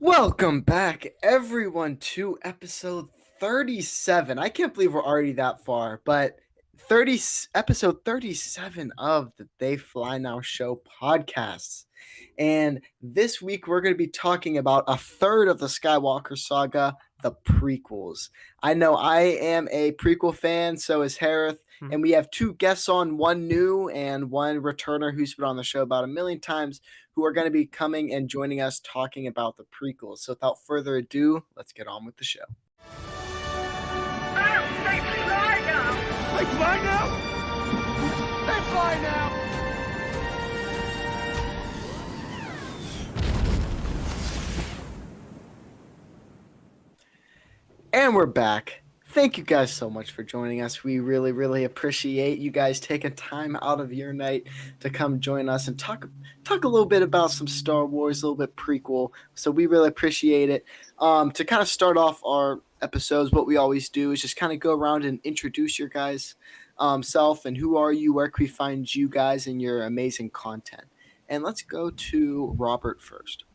Welcome back, everyone, to episode 37. I can't believe we're already that far, but episode 37 of the They Fly Now Show podcasts. And this week, we're going to be talking about a third of the Skywalker saga, the prequels. I know I am a prequel fan, so is Hereth. And we have two guests on, one new and one returner who's been on the show about a million times, who are going to be coming and joining us talking about the prequels. So without further ado, let's get on with the show. They fly now! They fly now? They fly now! And we're back. Thank you guys so much for joining us. We really, really appreciate you guys taking time out of your night to come join us and talk a little bit about some Star Wars, a little bit prequel. So we really appreciate it. To kind of start off our episodes, what we always do is just kind of go around and introduce your guys' self and who are you, where can we find you guys and your amazing content. And let's go to Robert first.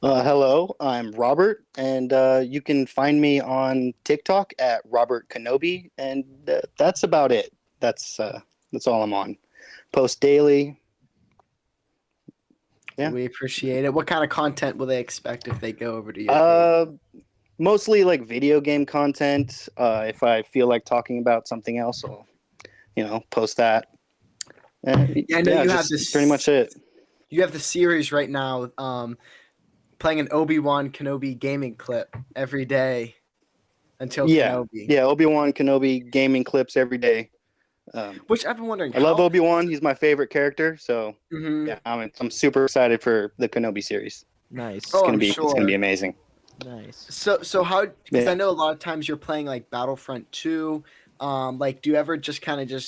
Hello, I'm Robert, and you can find me on TikTok at Robert Kenobi, and that's about it. That's all I'm on. Post daily. Yeah, we appreciate it. What kind of content will they expect if they go over to your page? Mostly like video game content. If I feel like talking about something else, I'll post that. And, I know you have this. Pretty much it. You have the series right now. Playing an Obi-Wan Kenobi gaming clip every day until Kenobi. Yeah, Obi-Wan Kenobi gaming clips every day. Which I've been wondering. I love Obi-Wan. He's my favorite character. So yeah, I'm super excited for the Kenobi series. Nice. It's gonna be amazing. Nice. So how? Because I know a lot of times you're playing like Battlefront 2. Like, do you ever just kind of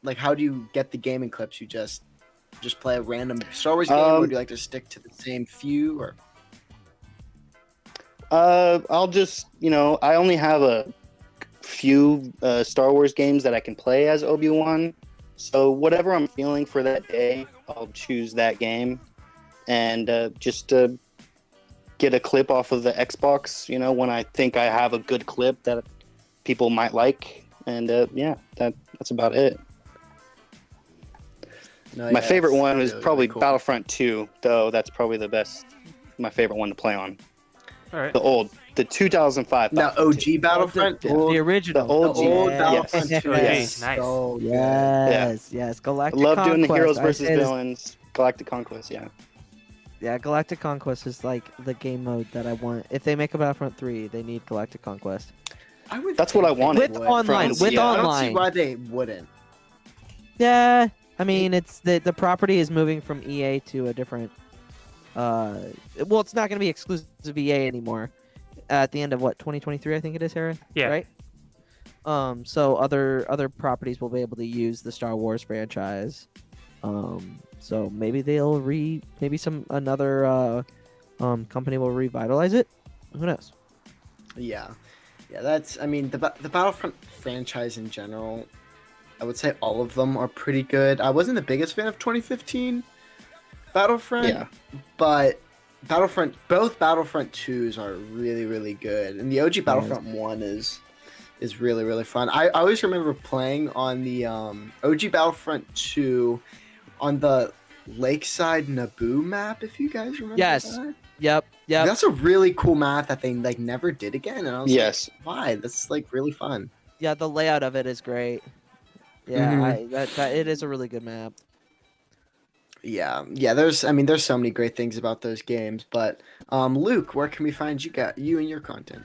like how do you get the gaming clips? You just play a random Star Wars game, or do you like to stick to the same few? Or I'll just, I only have a few Star Wars games that I can play as Obi-Wan. So whatever I'm feeling for that day, I'll choose that game and just get a clip off of the Xbox, when I think I have a good clip that people might like. And that's about it. My favorite one is probably cool. Battlefront 2, though. That's probably my favorite one to play on. All right. The 2005. Now, OG Battlefront? The original. The old Battlefront 2. Yes. Nice. So Yes. Galactic I love Conquest. doing the heroes versus villains. Galactic Conquest, yeah. Yeah, Galactic Conquest is like the game mode that I want. If they make a Battlefront 3, they need Galactic Conquest. That's what I wanted. With online. I don't see why they wouldn't. Yeah, I mean, it's the property is moving from EA to a different. Well, it's not going to be exclusive to EA anymore. At the end of 2023, I think it is, Hereth? Yeah. Right. So other properties will be able to use the Star Wars franchise. So maybe another company will revitalize it. Who knows? Yeah. That's. I mean, the Battlefront franchise in general, I would say all of them are pretty good. I wasn't the biggest fan of 2015 Battlefront, but both Battlefront 2s are really, really good, and the OG Battlefront 1 is really, really fun. I always remember playing on the OG Battlefront 2 on the Lakeside Naboo map, if you guys remember. Yes. That. Yep. That's a really cool map that they never did again, and I was like, why? That's really fun. Yeah, the layout of it is great. Yeah, it is a really good map. Yeah. There's so many great things about those games. But Luke, where can we find you and your content?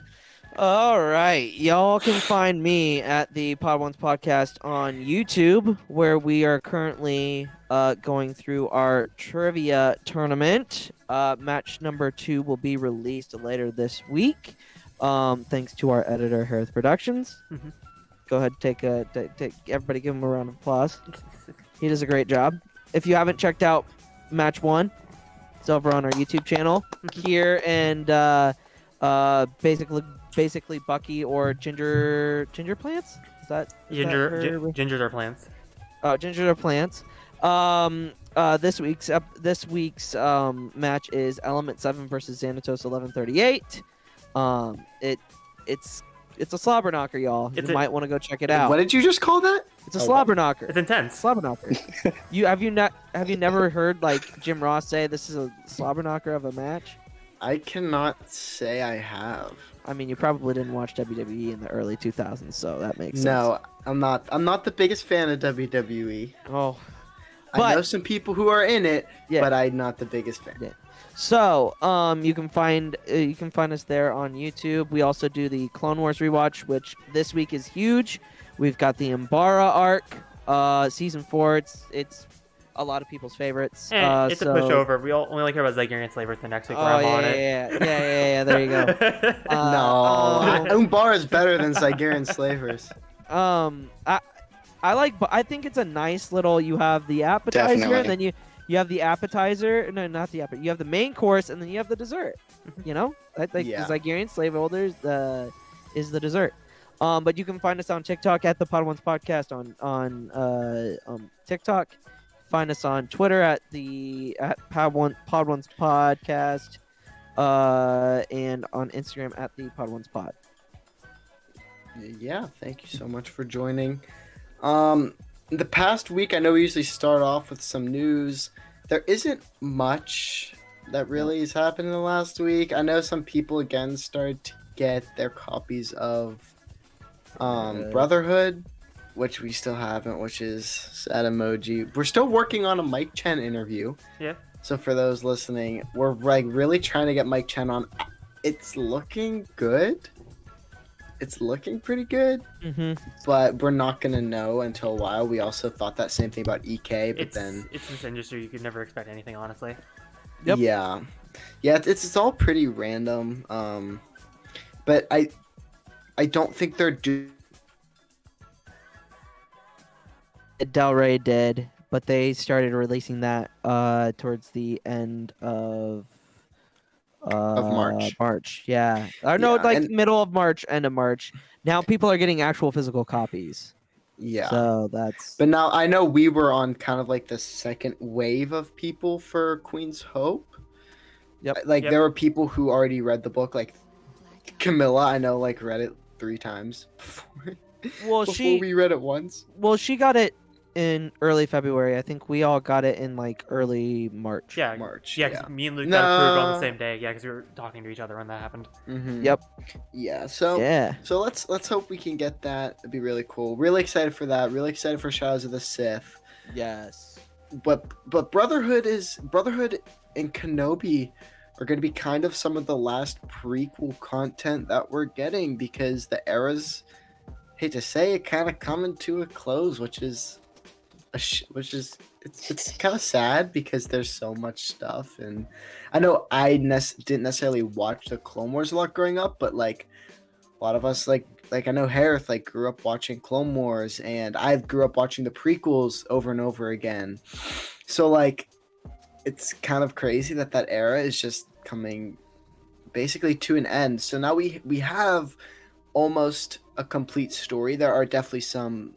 All right, y'all can find me at the Pod Ones podcast on YouTube, where we are currently going through our trivia tournament. Match number 2 will be released later this week. Thanks to our editor, Hereth Productions. Mm-hmm. Go ahead, take everybody, give him a round of applause. He does a great job. If you haven't checked out match 1, it's over on our YouTube channel. Here and basically Bucky or Ginger Plants. Is that Gingers are plants. Oh, Gingers are plants. This week's match is Element 7 versus Xanatos 1138. It's a slobber knocker, y'all. You might want to go check it out. What did you just call that? It's a slobber knocker. It's intense. Slobber knocker. Have you never heard like Jim Ross say this is a slobber knocker of a match? I cannot say I have. I mean, you probably didn't watch WWE in the early 2000s, so that makes sense. No, I'm not. I'm not the biggest fan of WWE. Oh, I know some people who are in it, Yeah. but I'm not the biggest fan. Yeah. So, you can find us there on YouTube. We also do the Clone Wars rewatch, which this week is huge. We've got the Umbara arc, season 4. It's a lot of people's favorites. It's a pushover. We only care about Zygerian slavers the next week when I'm on it. Yeah. There you go. No, Umbara is better than Zygerian slavers. I think it's a nice little. You have the appetizer, Definitely. and then you have the appetizer. No, not the appetizer. You have the main course, and then you have the dessert. You know, the Zygerian slave holders is the dessert. But you can find us on TikTok at the Pod Ones Podcast on TikTok. Find us on Twitter at Pod Ones Podcast, and on Instagram at the Pod Ones Pod. Yeah, thank you so much for joining. The past week, I know we usually start off with some news. There isn't much that really has happened in the last week. I know some people again started to get their copies of Brotherhood, which we still haven't, which is sad emoji. We're still working on a Mike Chen interview. Yeah. So for those listening, we're like really trying to get Mike Chen on. It's looking good. It's looking pretty good, but we're not gonna know until a while. We also thought that same thing about EK, but then it's this industry. You could never expect anything, honestly. Yep. yeah, it's all pretty random. But I don't think they're Del Rey did, but they started releasing that towards the end of March. Yeah. Or no, middle of March, end of March. Now people are getting actual physical copies. Yeah. So that's. But now I know we were on kind of like the second wave of people for Queen's Hope. Yep. There were people who already read the book, like Camilla. I know, like read it 3 times before we read it once. Well, she got it in early February. I think we all got it in like early March. Yeah, March. Yeah, because me and Luke got approved on the same day. Yeah, because we were talking to each other when that happened. Mm-hmm. Yep. Yeah. So let's hope we can get that. It'd be really cool. Really excited for that. Really excited for Shadows of the Sith. Yes. But Brotherhood and Kenobi are going to be kind of some of the last prequel content that we're getting, because the era's, hate to say it, kind of coming to a close, which is it's kind of sad because there's so much stuff. And I know I didn't necessarily watch the Clone Wars a lot growing up, but like a lot of us, like I know Hereth like grew up watching Clone Wars, and I grew up watching the prequels over and over again. So like it's kind of crazy that era is just coming basically to an end. So now we have almost a complete story. There are definitely some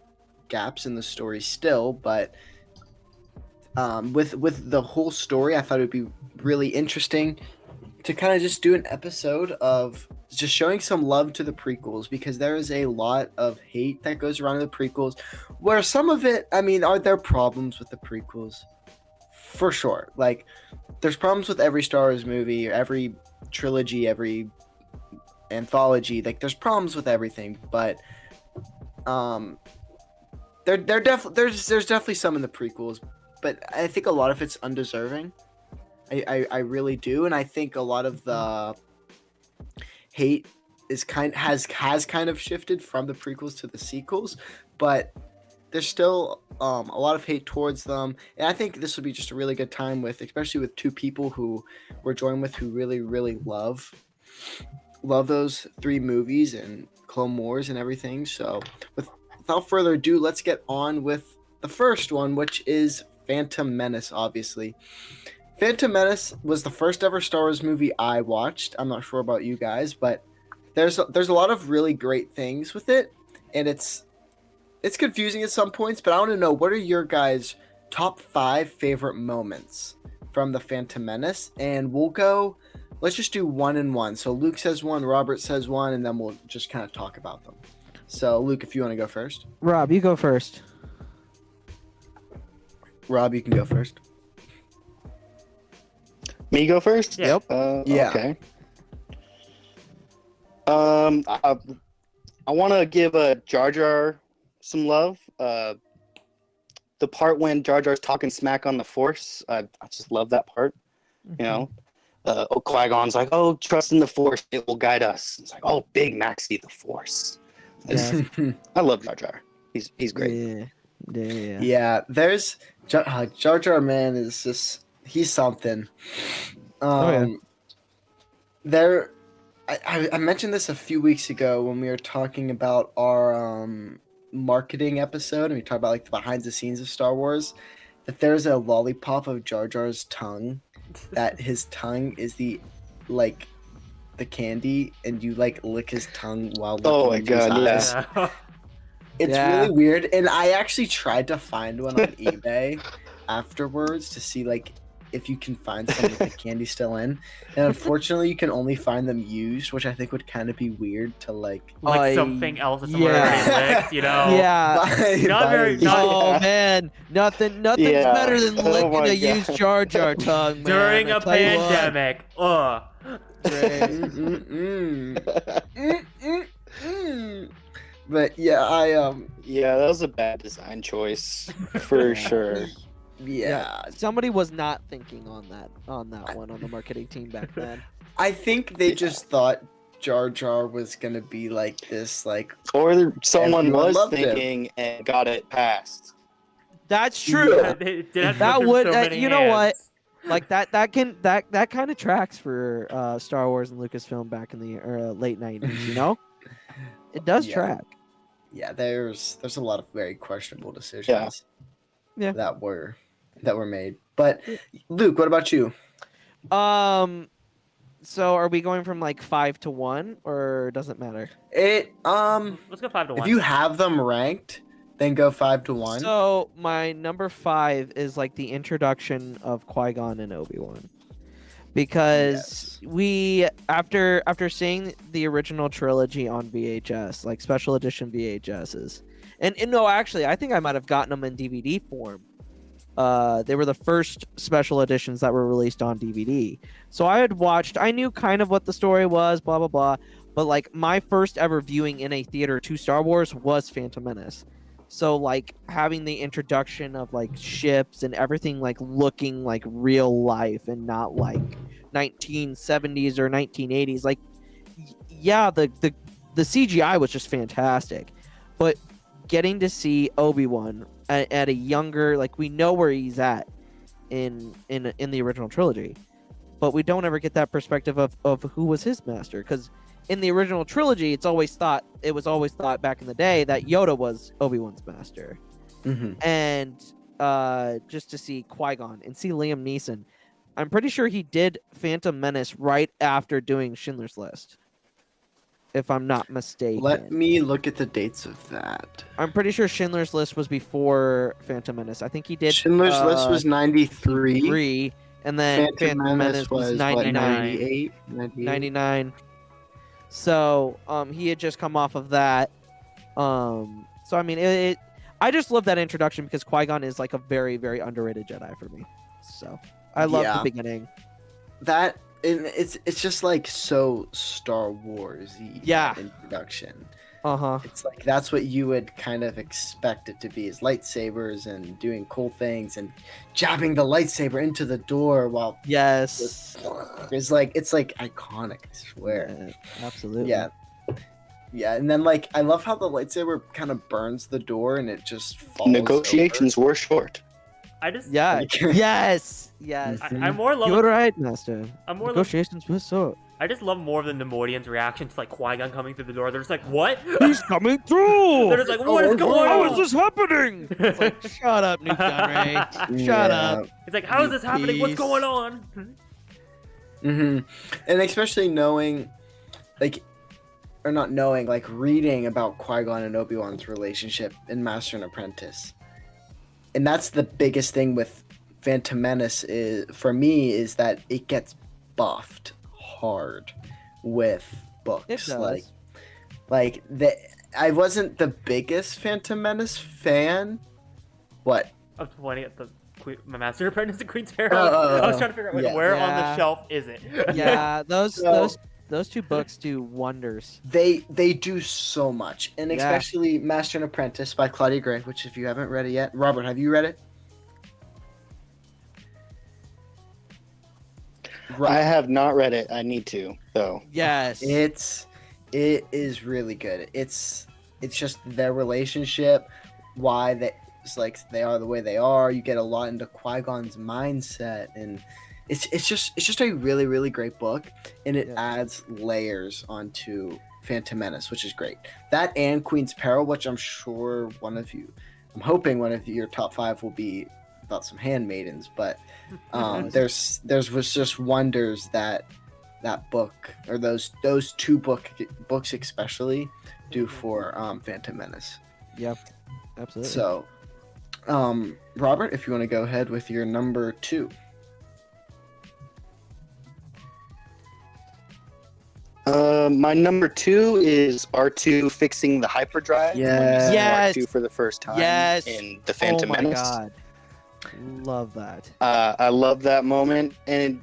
gaps in the story still, but with the whole story, I thought it would be really interesting to kind of just do an episode of just showing some love to the prequels, because there is a lot of hate that goes around in the prequels, where some of it, I mean, are there problems with the prequels? For sure. Like, there's problems with every Star Wars movie, every trilogy, every anthology. Like, there's problems with everything, but there's definitely some in the prequels, but I think a lot of it's undeserving. I really do, and I think a lot of the hate is has kind of shifted from the prequels to the sequels, but there's still a lot of hate towards them, and I think this would be just a really good time especially with 2 people who we're joined with who really, really love those 3 movies and Clone Wars and everything. So without further ado, let's get on with the first one, which is Phantom Menace. Obviously, Phantom Menace was the first ever Star Wars movie I watched. I'm not sure about you guys, but there's a lot of really great things with it, and it's confusing at some points. But I want to know, what are your guys' top 5 favorite moments from the Phantom Menace, and we'll go. Let's just do 1 and 1. So Luke says 1, Robert says 1, and then we'll just kind of talk about them. So Luke, if you want to go first. Rob, you go first. Rob, you can go first. Me go first? Yeah. Yeah. Okay. I want to give Jar Jar some love. The part when Jar Jar's talking smack on the Force, I just love that part. You know, Qui-Gon's like, "Oh, trust in the Force; it will guide us." It's like, "Oh, Big Maxi, the Force." I love Jar Jar. He's great. Yeah. Yeah, there's Jar Jar, man, is just he's something. Yeah. There, I mentioned this a few weeks ago when we were talking about our marketing episode, and we talked about like the behind the scenes of Star Wars. That there's a lollipop of Jar Jar's tongue. That his tongue is the candy, and you like lick his tongue while looking Oh my into his God, eyes. Yeah. It's Yeah. really weird, and I actually tried to find one on eBay afterwards to see like if you can find some with the candy still in, and unfortunately you can only find them used, which I think would kind of be weird to like. Like something else that's already yeah. licked, you know? Yeah. Not very- not- Oh man, nothing's Yeah. better than Oh licking my a used God. Jar Jar tongue, man. During I a tell you what. pandemic. Ugh. Great. But yeah, Yeah, that was a bad design choice for sure. yeah. Somebody was not thinking on that one on the marketing team back then. I think they just thought Jar Jar was gonna be like this, like Or someone Everyone was loved him. thinking and got it passed. That's true. Yeah. They did have to That go through would- so that- many you know what? hands. Like that kind of tracks for Star Wars and Lucasfilm back in the late 90s, you know? It does Yeah. track. yeah. There's a lot of very questionable decisions. Yeah. That were made. But Luke, what about you? So are we going from like 5 to 1 or does it matter? It Let's go 5 to 1. if you have them ranked, then go 5 to 1. So my number 5 is like the introduction of Qui-Gon and Obi-Wan. Because we after seeing the original trilogy on VHS, like special edition VHSs. And no, actually, I think I might have gotten them in DVD form. They were the first special editions that were released on DVD. So I knew kind of what the story was, blah blah blah. But like my first ever viewing in a theater to Star Wars was Phantom Menace. So like having the introduction of like ships and everything like looking like real life and not like 1970s or 1980s, like yeah, the CGI was just fantastic. But getting to see Obi-Wan at a younger, like we know where he's at in the original trilogy, but we don't ever get that perspective of who was his master, because in the original trilogy, it was always thought back in the day that Yoda was Obi-Wan's master. Mm-hmm. And just to see Qui-Gon and see Liam Neeson, I'm pretty sure he did Phantom Menace right after doing Schindler's List, if I'm not mistaken. Let me look at the dates of that. I'm pretty sure Schindler's List was before Phantom Menace. I think he did Schindler's List was 93. 3, and then Phantom Menace was what, 99. 98? 99. So he had just come off of that. So I mean, I just love that introduction because Qui-Gon is like a very, very underrated Jedi for me. So I love Yeah. the beginning. That and it's just like so Star Wars-y. Yeah. that introduction. Uh-huh. It's like that's what you would kind of expect it to be, is lightsabers and doing cool things and jabbing the lightsaber into the door while Yes. it's like iconic, I swear. Yeah, absolutely. Yeah, and then like I love how the lightsaber kind of burns the door and it just falls Negotiations were short. I just Yeah. over. Yes. Yes. I more love You're right, Master. I'm more love, Negotiations were so. I just love more of the Nemoidians' reaction to like Qui-Gon coming through the door. They're just like, "What?" He's coming through. They're just like, "What is going How on?" is this happening? It's like, shut up, Newt Gunray. Shut up. It's like, "How is this happening? What's Peace. going on?" Mm-hmm. And especially knowing, like, or not knowing, like reading about Qui-Gon and Obi-Wan's relationship in Master and Apprentice. and that's the biggest thing with Phantom Menace is for me is that it gets buffed hard with books. It does. Like I wasn't the biggest Phantom Menace fan. What? I'm pointing at the my Master Apprentice and Queen Sparrow. Oh, I was trying to figure out yeah. where on Yeah. the shelf is it. Yeah, those So- those two books do wonders. They do so much, and Yeah. especially Master and Apprentice by Claudia Gray, which if you haven't read it yet, Robert, have you read it? I have not read it. I need to, though. Yes. It is really good. It's just their relationship, why it's like they are the way they are. You get a lot into Qui-Gon's mindset, and it's just a really, really great book, and it Yeah. adds layers onto Phantom Menace, which is great. That and Queen's Peril, which I'm hoping one of your top 5 will be about some handmaidens, but there's was just wonders that book or those two books especially do for Phantom Menace. Yep. Absolutely. So, Robert, if you want to go ahead with your number 2. My number 2 is R2 fixing the hyperdrive. Yes. When you see Yes. R2 for the first time Yes. in the Phantom oh my Menace. god. Love that. I love that moment, and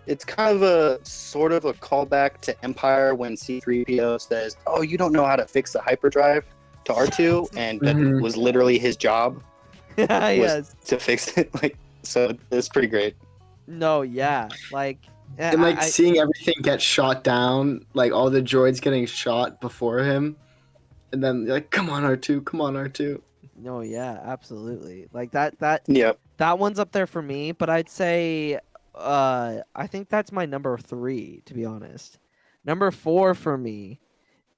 it's kind of a sort of a callback to Empire when C-3PO says, "Oh, you don't know how to fix the hyperdrive," to R2, and that Mhm. was literally his job Yes. to fix it. Like, so it's pretty great. No, yeah. Like And like seeing everything get shot down, like all the droids getting shot before him, and then you're like, come on R2, come on R2. no, yeah, absolutely. Like that Yep. that one's up there for me, but I'd say I think that's my number 3, to be honest. Number 4 for me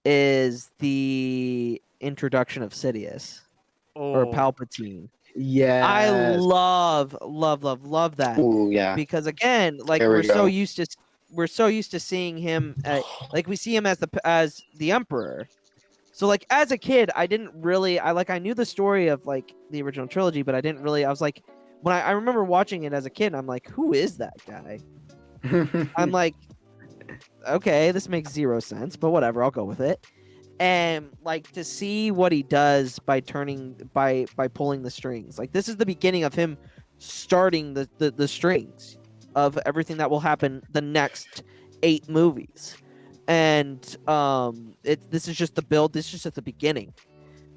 is the introduction of Sidious or Oh, Palpatine. Yeah. I love that. Ooh, yeah. Because again, like There we we're so go. used to seeing him like we see him as the emperor. So like as a kid, I knew the story of like the original trilogy, but I was like when I remember watching it as a kid, I'm like, who is that guy? I'm like, okay, this makes 0 sense, but whatever, I'll go with it. And like to see what he does by pulling the strings. Like this is the beginning of him starting the strings of everything that will happen the next 8 movies. And this is just the build, this is just at the beginning.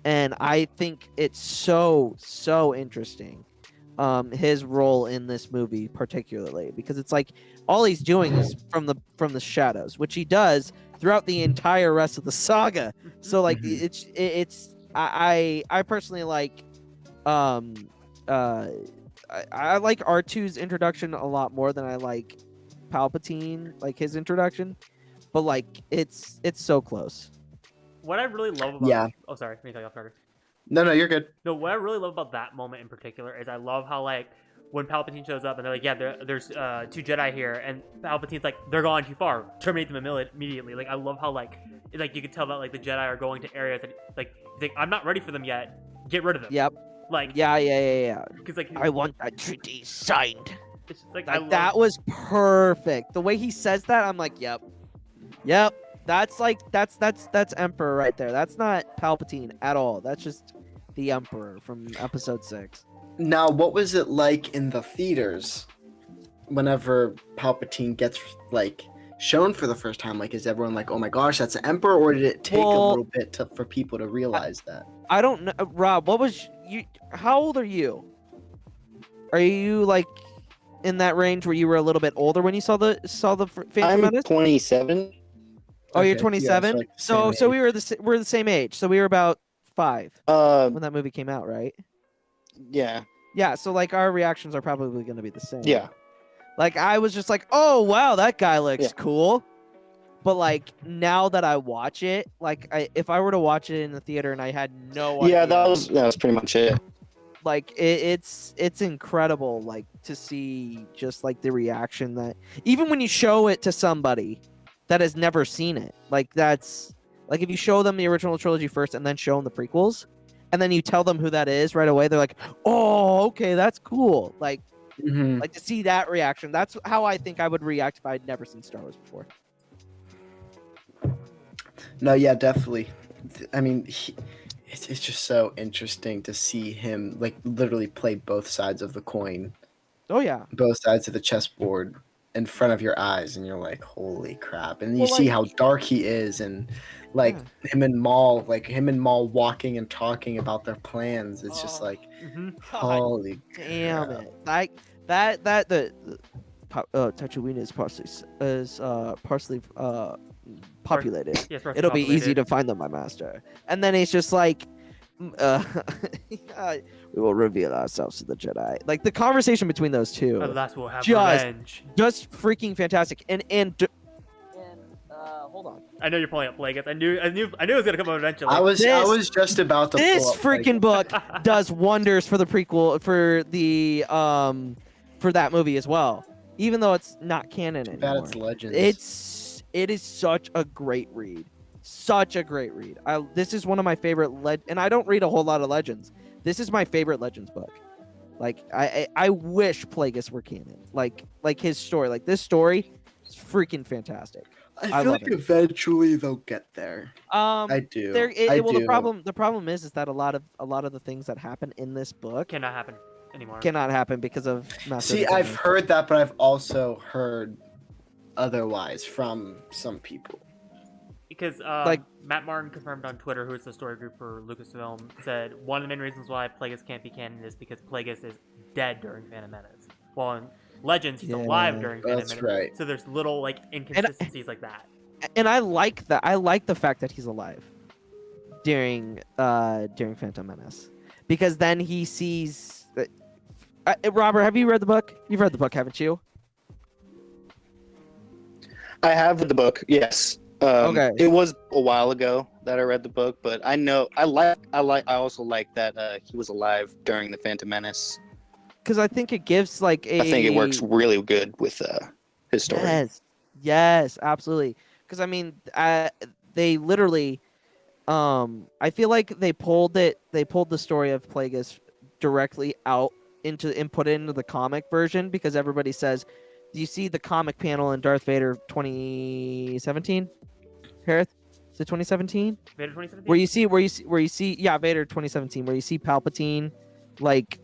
And I think it's so interesting. His role in this movie particularly, because it's like all he's doing is from the shadows, which he does throughout the entire rest of the saga. So like I personally like I like R2's introduction a lot more than I like Palpatine, like his introduction, but like it's so close. what I really love about Yeah. Oh, sorry, let me tell you off, Carter. No, you're good. No, what I really love about that moment in particular is I love how like when Palpatine shows up and they're like, yeah, there's 2 Jedi here, and Palpatine's like, they're gone too far, terminate them immediately. Like I love how like you can tell that like the Jedi are going to areas that like he's like, I'm not ready for them yet, get rid of them. Yep. Like Yeah. because like I want that treaty signed. it's just, like, I Like love, that was perfect. The way he says that, I'm like, yep. That's like that's Emperor right there. That's not Palpatine at all. That's just the Emperor from Episode 6. Now, what was it like in the theaters whenever Palpatine gets like shown for the first time? Like, is everyone like, "Oh my gosh, that's the Emperor," or did it take a Well, little bit for people to realize that? I don't know, Rob. What was you? How old are you? Are you like in that range where you were a little bit older when you saw the Phantom I'm Menace? 27. Oh, you're Okay, yeah, 27. so, like, the so same we were we're the same age. So we were about 5 Uh, when that movie came out, right? yeah. Yeah. So like our reactions are probably going to be the same. Yeah. Like I was just like, oh wow, that guy looks Yeah. cool. But like now that I watch it, like if I were to watch it in the theater and I had no idea, Yeah, that was pretty much it. like it's incredible, like to see just like the reaction that even when you show it to somebody that has never seen it, like that's like if you show them the original trilogy first and then show them the prequels, and then you tell them who that is right away, they're like, "Oh, okay, that's cool." Mhm. Like to see that reaction. That's how I think I would react if I'd never seen Star Wars before. No, yeah, definitely. I mean, it's just so interesting to see him like literally play both sides of the coin, Oh yeah. both sides of the chessboard in front of your eyes, and you're like, holy crap! And you Well, see like- how dark he is, and like Yeah. him and Maul walking and talking about their plans. It's just Oh. like, Mm-hmm. God holy damn crap. it! Like that the Tatooine is partially populated. Yes, It'll be easy to find them, my master. And then he's just like, uh, we will reveal ourselves to the Jedi. Like the conversation between those two, Alas, we'll have Just- revenge. just freaking fantastic. And hold on. I know you're pulling up Plagueis. I knew it was gonna come up eventually. I was This- just about to This pull up, freaking book does wonders for the prequel for the for that movie as well. Even though it's not canon like, anymore. bad it's legends. It is such a great read. Such a great read. This is one of my favorite and I don't read a whole lot of legends. This is my favorite legends book. Like I wish Plagueis were canon. Like his story. Like this story is freaking fantastic. I I feel love like it. eventually they'll get there. I do. I Well, do. the problem is that a lot of the things that happen in this book Cannot happen anymore. cannot happen because of Master of See, the I've Universe. heard that, but I've also heard otherwise from some people. Because Like- Matt Martin confirmed on Twitter, who is the story group for Lucasfilm, said one of the main reasons why Plagueis can't be canon is because Plagueis is dead during Phantom Menace. Well, in Legends, he's alive Yeah, during Phantom that's Menace. right. So there's little like inconsistencies like that. And I like that. I like the fact that he's alive during Phantom Menace, because then he sees. Robert, have you read the book? You've read the book, haven't you? I have the book. Yes. Okay. It was a while ago that I read the book, but I know I also like that he was alive during the Phantom Menace. Because I think it gives like a. I think it works really good with his story. Yes, absolutely. Because I mean, they literally, I feel like they pulled the story of Plagueis directly out and put it into the comic version, because everybody says, do you see the comic panel in Darth Vader 2017? Hereth? Is it 2017? Vader 2017? Where you see Vader 2017, where you see Palpatine like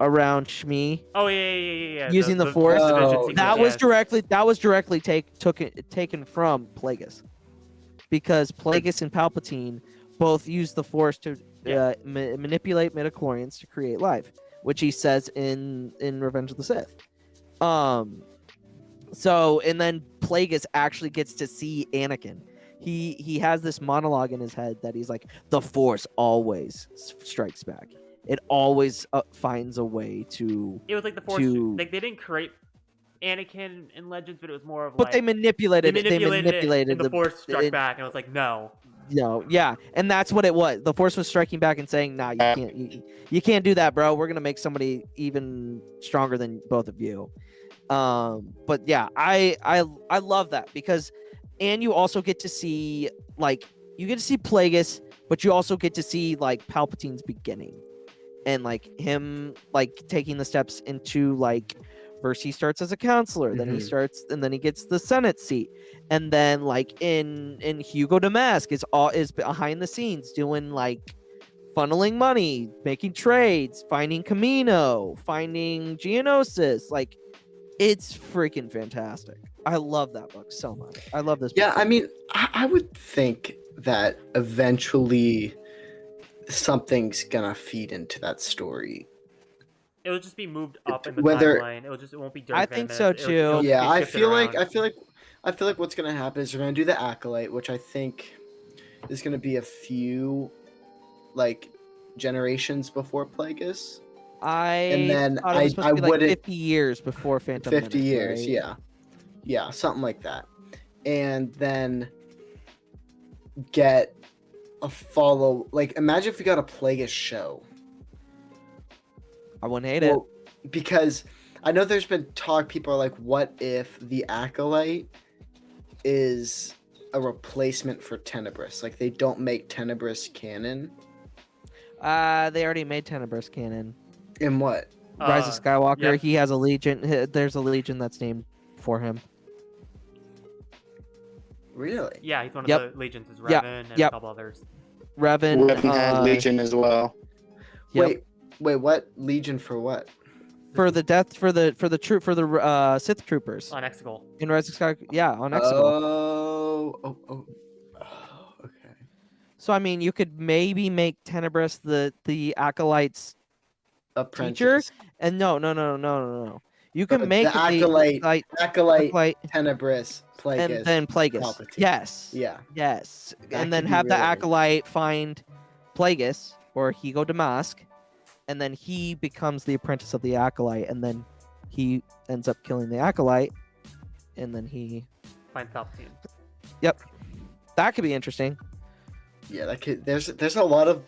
around Shmi. Oh yeah. Using the Force. vision Oh, sequence, That was yes. directly taken from Plagueis, because Plagueis and Palpatine both use the Force to Yeah. manipulate midichlorians to create life, which he says in Revenge of the Sith. So, and then Plagueis actually gets to see Anakin. He has this monologue in his head that he's like, the Force always strikes back. It always finds a way to. It was like the Force. to- Like they didn't create Anakin in Legends, but it was more of But like they manipulated it. They it, manipulated and the Force struck it- back, and I was like, no. No, yeah, and that's what it was. The Force was striking back and saying, "Nah, you can't. You can't do that, bro. We're gonna make somebody even stronger than both of you." But yeah, I love that, because, and you also get to see Plagueis, but you also get to see like Palpatine's beginning, and like him like taking the steps into like. First, he starts as a counselor. Then he gets the Senate seat, and then like in Hugo Damask is behind the scenes doing like funneling money, making trades, finding Camino, finding Geonosis. Like, it's freaking fantastic. I love that book so much. I love this. Yeah, book. I mean, I would think that eventually something's gonna feed into that story. It'll just be moved up in the Whether- timeline. It won't be during I Phantom think so, Menace. It'll too. be Yeah, I shifted feel around. like what's gonna happen is they're gonna do the Acolyte, which I think is gonna be a few like generations before Plagueis. And then thought it was supposed to be like wouldn't- 50 years before Phantom 50 Menace, years, right? yeah, something like that. And then get a follow, like, imagine if we got a Plagueis show. I wouldn't hate it. Well, because I know there's been talk, people are like, what if the Acolyte is a replacement for Tenebris? Like, they don't make Tenebris canon. They already made Tenebris canon. In what? Rise of Skywalker. Yep. He has a legion. There's a legion that's named for him. Really? Yeah, he's one of Yep. the legions. Is Yep. Revan and a Yep. couple others. Revan. Revan had Legion as well. Yep. Wait, what? Legion for what? For the Sith troopers On Exegol. in Rise of Skywalker. Yeah, on Exegol. Oh, okay. So I mean, you could maybe make Tenebris the acolyte's Apprentice. and no. You can make the acolyte, the acolyte, Tenebris, Plagueis, and then Plagueis. Palpatine. Yes. Yeah. Yes. That And then could be have the really- acolyte find Plagueis or Higo Damask, and then he becomes the apprentice of the acolyte, and then he ends up killing the acolyte, and then he. Find Palpatine. That could be interesting. Yeah, that could. There's a lot of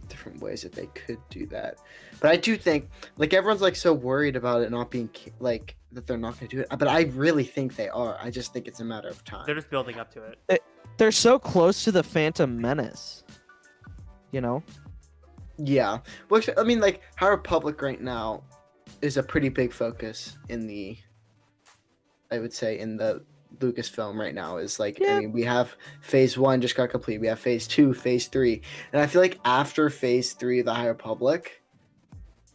different ways that they could do that, but I do think like everyone's like so worried about it not being like that they're not going to do it, but I really think they are. I just think it's a matter of time. They're just building up to it. They're so close to the Phantom Menace. You know. Yeah, which I mean, like High Republic right now is a pretty big focus in the. I would say in the Lucasfilm right now is like Yeah. I mean we have phase 1 just got complete, we have phase 2, phase 3, and I feel like after phase 3 of the High Republic,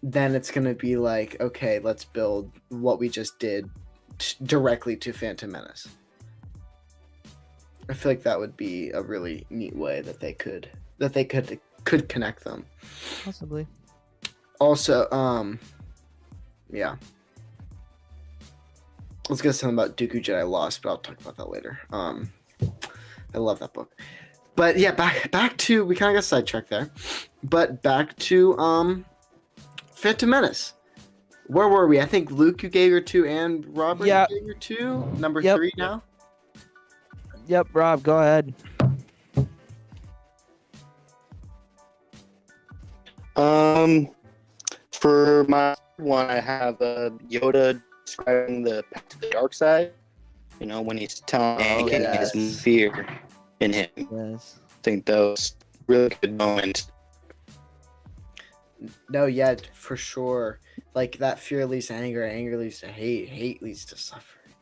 then it's gonna be like okay, let's build what we just did directly to Phantom Menace. I feel like that would be a really neat way that they could connect them. Possibly. Also, yeah. Let's get something about Dooku Jedi Lost, but I'll talk about that later. I love that book. But yeah, back to we kind of got sidetracked there, but back to Phantom Menace. Where were we? I think Luke you gave her 2 and Robert Yeah. you gave her 2. Number Yep. 3 now. Yep, Rob, go ahead. For my one, I have Yoda describing the path to the dark side. You know, when he's telling Anakin yes. his fear in him. I Yes. think those really good moments. No, yeah, for sure. Like that fear leads to anger, anger leads to hate, hate leads to suffering.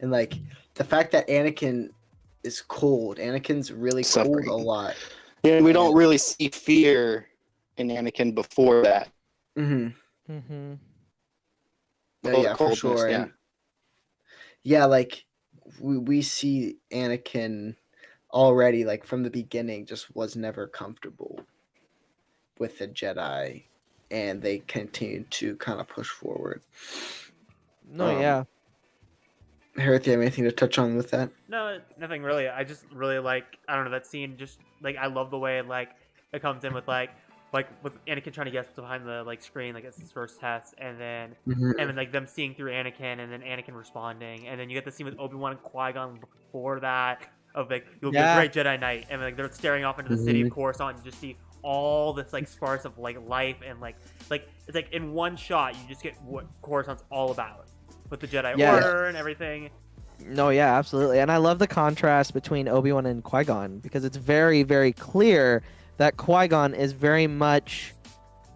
And like the fact that Anakin is cold. Anakin's really Suffering. cold a lot. Yeah, we don't really see fear in Anakin before that. Mm-hmm. Mm-hmm. Yeah, for Coldness, sure. yeah. And yeah, like we see Anakin already, like from the beginning, just was never comfortable with the Jedi, and they continued to kind of push forward. No, yeah. Hereth, do you have anything to touch on with that? No, nothing really. I just really like, I don't know, that scene. Just like I love the way like it comes in with like with Anakin trying to guess what's behind the like screen, like it's his first test, and then like them seeing through Anakin, and then Anakin responding, and then you get the scene with Obi-Wan and Qui-Gon before that of like you'll be a Yeah. great Jedi Knight, and like they're staring off into the city of Mhm. Coruscant, and you just see all this like sparse of like life and like it's like in one shot you just get what Coruscant's all about with the Jedi Yeah. Order and everything. No, yeah, absolutely. And I love the contrast between Obi-Wan and Qui-Gon because it's very, very clear that Qui-Gon is very much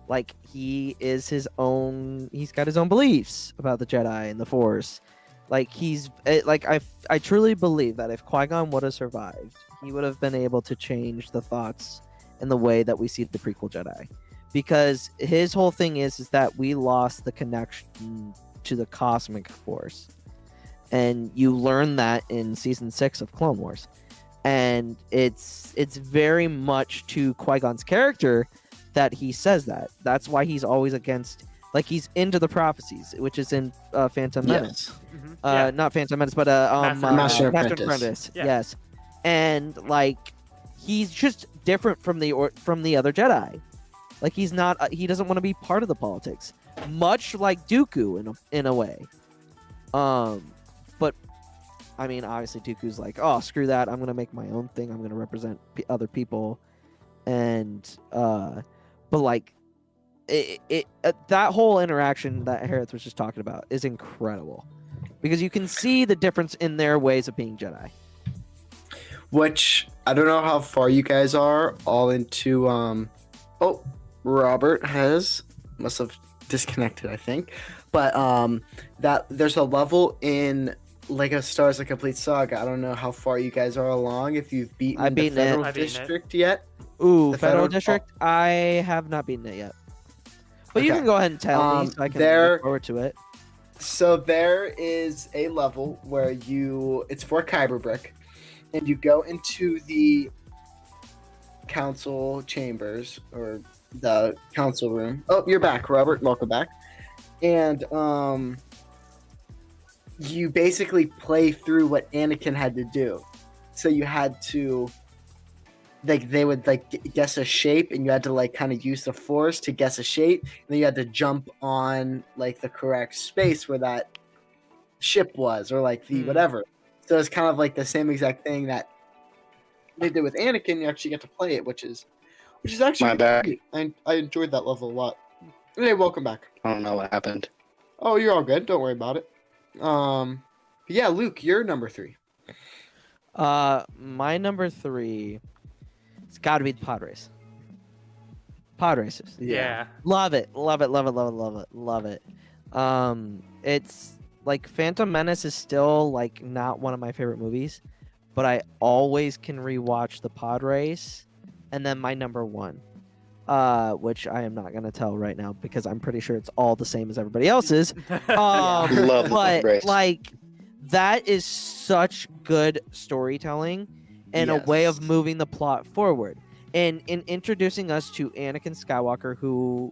like he is his own. He's got his own beliefs about the Jedi and the Force. Like I truly believe that if Qui-Gon would have survived, he would have been able to change the thoughts and the way that we see the prequel Jedi, because his whole thing is that we lost the connection to the cosmic Force. And you learn that in season 6 of Clone Wars, and it's very much to Qui-Gon's character that he says that. That's why he's always against, like he's into the prophecies, which is in Phantom Menace. Yes. Yeah. Not Phantom Menace, but Master and Master Apprentice. Apprentice. Yeah. Yes, and like he's just different from the other Jedi. Like he's not. He doesn't want to be part of the politics, much like Dooku in a way. But I mean, obviously Dooku's like, oh, screw that. I'm gonna make my own thing. I'm gonna represent other people, and but like, that whole interaction that Hereth was just talking about is incredible, because you can see the difference in their ways of being Jedi. Which I don't know how far you guys are all into Oh, Robert must have disconnected, I think. But that there's a level in Lego Stars: The Complete Saga. I don't know how far you guys are along. If you've beaten I've the beaten it. Federal I've beaten it. District yet. Ooh, The Federal Federal- District. I have not beaten it yet. But you Okay. can go ahead and tell me so I can look forward to it. So there is a level where it's for Kyber Brick, and you go into the council chambers or the council room. Oh, you're back, Robert. Welcome back. And you basically play through what Anakin had to do. So you had to they would guess a shape, and you had to kind of use the force to guess a shape, and then you had to jump on the correct space where that ship was, or the whatever. So it's kind of the same exact thing that they did with Anakin. You actually get to play it, which is actually My bad. great. I enjoyed that level a lot. Hey, welcome back. I don't know what happened. Oh, you're all good. Don't worry about it. But yeah, Luke, you're number 3. My number 3, it's got to be the pod race. Pod racers. Yeah. Love it. Love it. Love it. Love it. Love it. Love it. It's Phantom Menace is still not one of my favorite movies, but I always can rewatch the pod race, and then my number 1, which I am not gonna tell right now because I'm pretty sure it's all the same as everybody else's. Love the But race. that is such good storytelling and a way of Yes. moving the plot forward, and in introducing us to Anakin Skywalker, who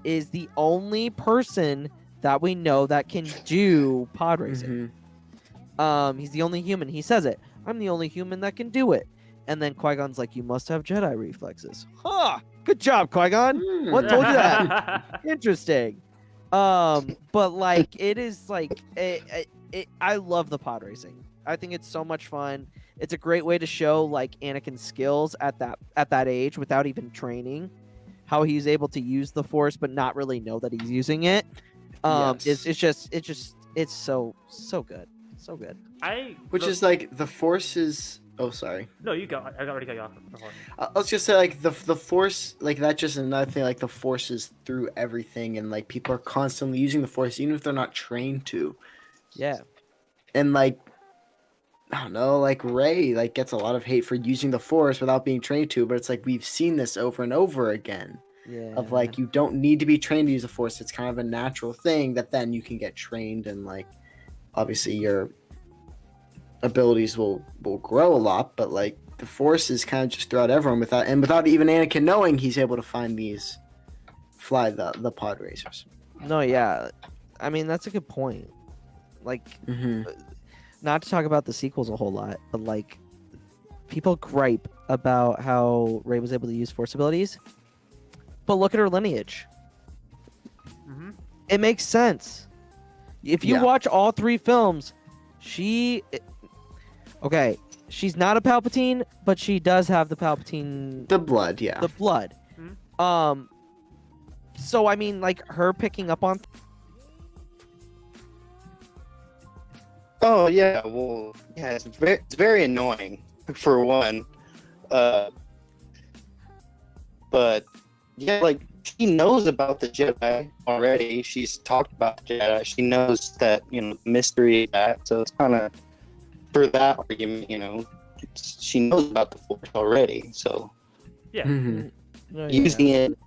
is the only person that we know that can do pod racing. He's the only human. He says it. I'm the only human that can do it. And then Qui-Gon's like, you must have Jedi reflexes. Huh. Good job, Qui-Gon. What told you that? Interesting. But it is I love the pod racing. I think it's so much fun. It's a great way to show Anakin's skills at that age without even training. How he's able to use the Force but not really know that he's using it. Yes. It's so good. So good. Which is the Force is. Oh, sorry. No, you go. I already got you off before. Let's just say the Force, that's just another thing. The Force is through everything, and people are constantly using the Force even if they're not trained to. Yeah. And I don't know, Rey gets a lot of hate for using the Force without being trained to, but it's we've seen this over and over again. Yeah. Of you don't need to be trained to use the Force. It's kind of a natural thing that then you can get trained, and obviously your abilities will grow a lot, but the Force is kind of just throughout everyone without even Anakin knowing, he's able to find fly the pod racers. No, yeah. I mean, that's a good point. Mm-hmm. Not to talk about the sequels a whole lot, but people gripe about how Rey was able to use Force abilities, but look at her lineage. Mm-hmm. It makes sense. If you Yeah. watch all 3 films, okay, she's not a Palpatine, but she does have the Palpatine, The blood, yeah. the blood. Mhm. So I mean, her picking up on. Oh yeah, well, yeah, it's very annoying for one, but yeah, she knows about the Jedi already. She's talked about the Jedi. She knows that mystery of that. So it's kind of for that argument, she knows about the Force already. So Yeah. Mm-hmm. No, using it,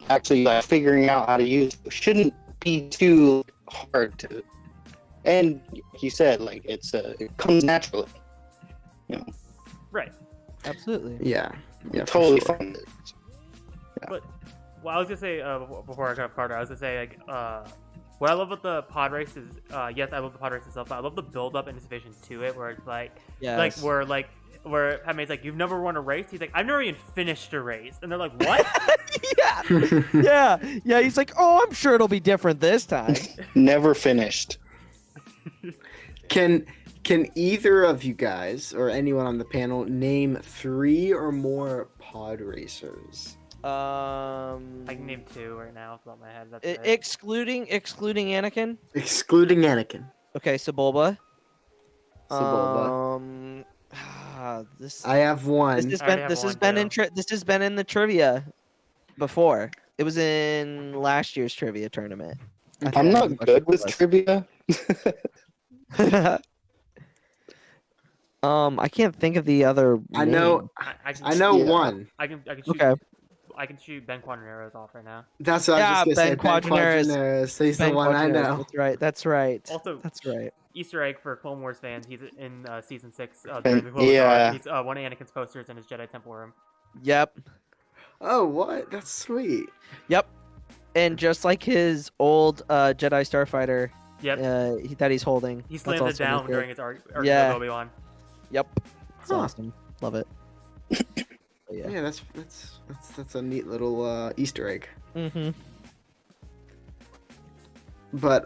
actually figuring out how to use it shouldn't be too hard to. And like you said, it comes naturally. Right. Absolutely. Yeah. Yeah. for Totally sure. fine. Well, I was gonna say before I got off Carter, I was gonna say what I love about the pod race is yes, I love the pod race itself, but I love the build up and anticipation to it, where it's Yes. where Padme's you've never won a race. He's I've never even finished a race, and they're like, what? Yeah. Yeah. He's like, oh, I'm sure it'll be different this time. Never finished. Can either of you guys or anyone on the panel name 3 or more pod racers? I can name 2 right now off the top of my head. That's it. excluding Anakin. Excluding Anakin. Okay, Sebulba. Sebulba. This I have one. this I already have has one, been too. in this has been in the trivia. before. It was in last year's trivia tournament. I think I'm that's not what good it with was. trivia. I can't think of the other. I know. name. I know Yeah. one. I can shoot. Okay. I can shoot Ben Quadranero's off right now. That's what I was Yeah, just gonna say. Ben Ben Quadranero's- Quadranero's. He's the Ben one I Quadraneros, know. That's right. That's right. Also, That's right. Easter egg for Clone Wars fans. He's in season 6 Ben- during the Clone Wars yeah. arc. He's one of Anakin's posters in his Jedi Temple room. Yep. Oh, what? That's sweet. Yep. And just like his old Jedi Starfighter Yep. that he's holding. He that's slammed it also down really during good. his arc Yeah. with Obi-Wan. Yep. It's Huh. awesome. Love it. But yeah. Yeah, that's a neat little Easter egg. Mm-hmm. But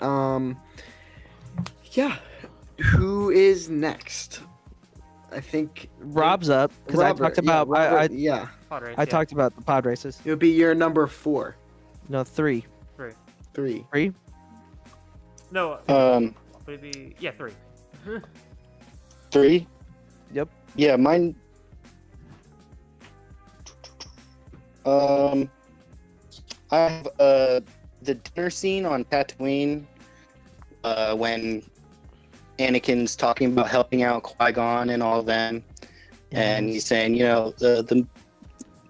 yeah. Who is next? I think Rob's up because I Robert, talked yeah, about Robert, yeah. Pod race, I talked about the pod races. It would be your number 4, No, 3. 3. 3. No. Um, Would it be 3. 3. Yep. Yeah, mine. I have the dinner scene on Tatooine when Anakin's talking about helping out Qui-Gon and all of them, and he's saying, you know,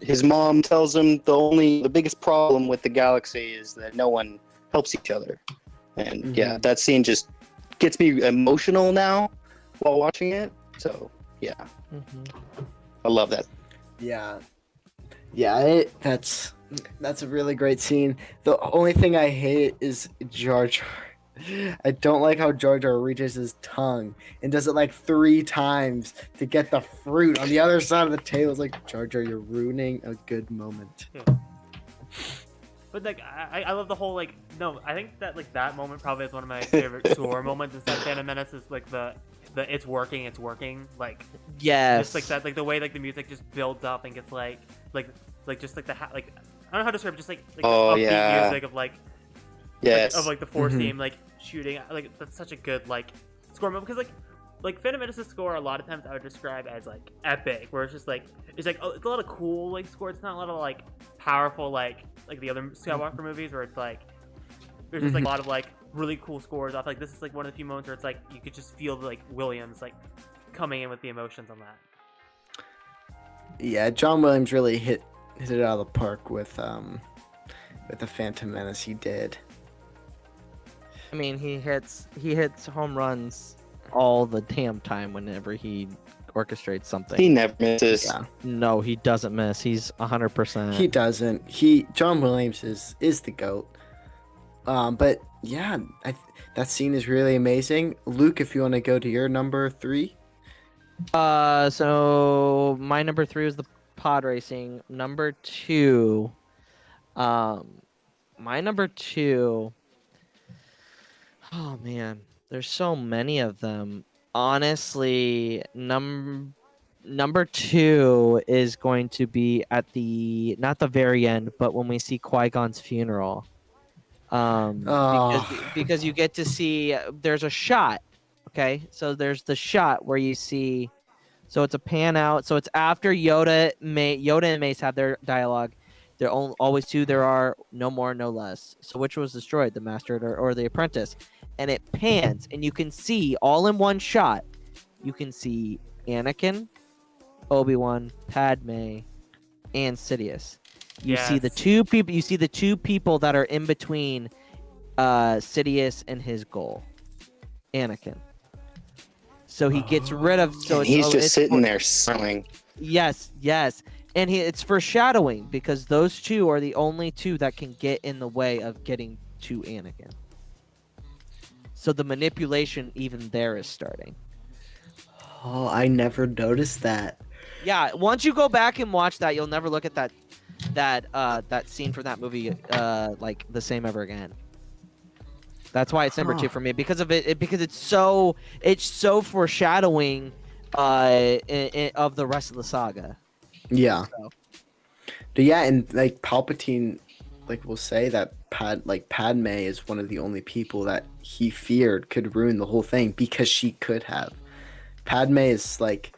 his mom tells him the biggest problem with the galaxy is that no one helps each other, and yeah, that scene just gets me emotional now while watching it. So yeah, I love that. Yeah. Yeah, that's a really great scene. The only thing I hate is Jar Jar. I don't like how Jar Jar reaches his tongue and does it like 3 times to get the fruit on the other side of the table. It's like, Jar Jar, you're ruining a good moment. But like I love the whole like I think that like that moment probably is one of my favorite score moments in Phantom Menace is like the it's working like Yes. just like that like the way like the music just builds up and gets like just like like I don't know how to describe it, just like the Oh, upbeat yeah. music of like Yes. of like the Force theme like shooting like that's such a good like score moment because like Phantom Menace's score a lot of times I would describe as like epic where it's just like it's a lot of cool like score. It's not a lot of like powerful like the other Skywalker movies where it's like there's just like a lot of like really cool scores. I feel like this is like one of the few moments where it's like you could just feel like Williams like coming in with the emotions on that. Yeah, John Williams really hit it out of the park with the Phantom Menace. He did. I mean, he hits home runs all the damn time whenever he orchestrates something. He never misses. Yeah. No, he doesn't miss. He's 100%. He doesn't. John Williams is the GOAT. But yeah, that scene is really amazing. Luke, if you want to go to your number 3. So my number 3 was the pod racing. Number 2, my number 2. Oh man, there's so many of them. Honestly, number 2 is going to be at not the very end, but when we see Qui-Gon's funeral. Because you get to see there's a shot. Okay, so there's the shot where you see, so it's a pan out. So it's after Yoda and Mace have their dialogue. There are always 2. There are no more, no less. So which was destroyed, the master or the apprentice? And it pans, and you can see all in one shot. You can see Anakin, Obi-Wan, Padme, and Sidious. You see the 2 people. You see the 2 people that are in between Sidious and his goal, Anakin. So he gets rid of. So he's just sitting there smiling. Yes, and it's foreshadowing because those 2 are the only 2 that can get in the way of getting to Anakin. So the manipulation even there is starting. Oh, I never noticed that. Yeah, once you go back and watch that, you'll never look at that scene from that movie like the same ever again. That's why it's number 2 for me because of it because it's so foreshadowing of the rest of the saga. Yeah. So. But yeah, and like Palpatine like will say that Padme is one of the only people that he feared could ruin the whole thing because she could have. Padme is like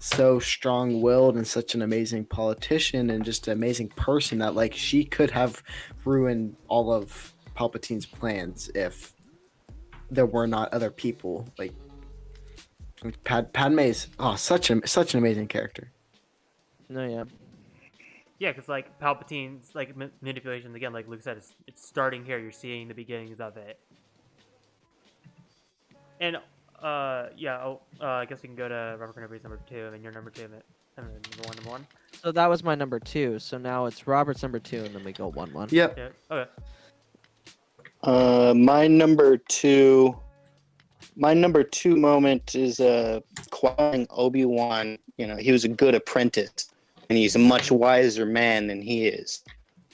so strong-willed and such an amazing politician and just an amazing person that like she could have ruined all of Palpatine's plans if there were not other people. Like Padme's such an amazing character. No, yeah. Yeah, because like Palpatine's like manipulation again, like Luke said, it's starting here. You're seeing the beginnings of it. And I guess we can go to Robert Kenobi's number 2, and then your number 2, and then number one. So that was my number 2. So now it's Robert's number 2, and then we go 1-1. Yep. Yeah. Okay. My number two moment is Qui-Gon Obi-Wan. You know, he was a good apprentice, and he's a much wiser man than he is.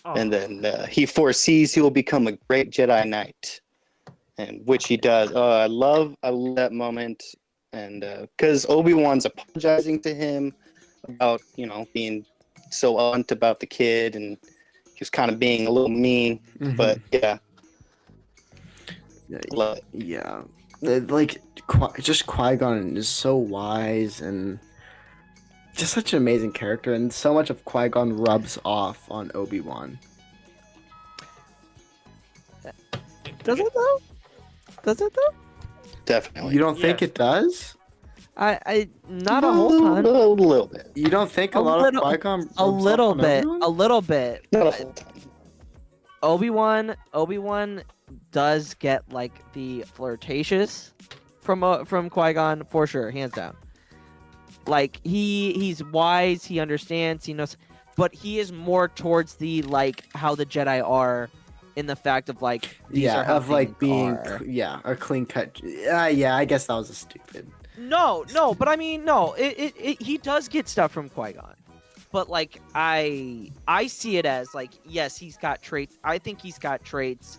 Oh. And then he foresees he will become a great Jedi Knight, and which he does. I love that moment, and because Obi-Wan's apologizing to him about being so blunt about the kid, and he was kind of being a little mean, but yeah. Love it. Yeah, like just Qui-Gon is so wise and just such an amazing character, and so much of Qui-Gon rubs off on Obi-Wan. Does it though? Definitely. You don't think it does? I not a whole ton. A little bit. You don't think a lot of Qui-Gon rubs A little off on bit. Obi-Wan? A little bit. Not a whole ton. Obi-Wan does get like the flirtatious from Qui-Gon for sure, hands down. Like he's wise, he understands, he knows, but he is more towards the like how the Jedi are, in the fact of like these are how of like things being are. a clean cut. Yeah, I guess that was a stupid. No, but I mean no, it he does get stuff from Qui-Gon. But like I see it as like, yes, he's got traits. I think he's got traits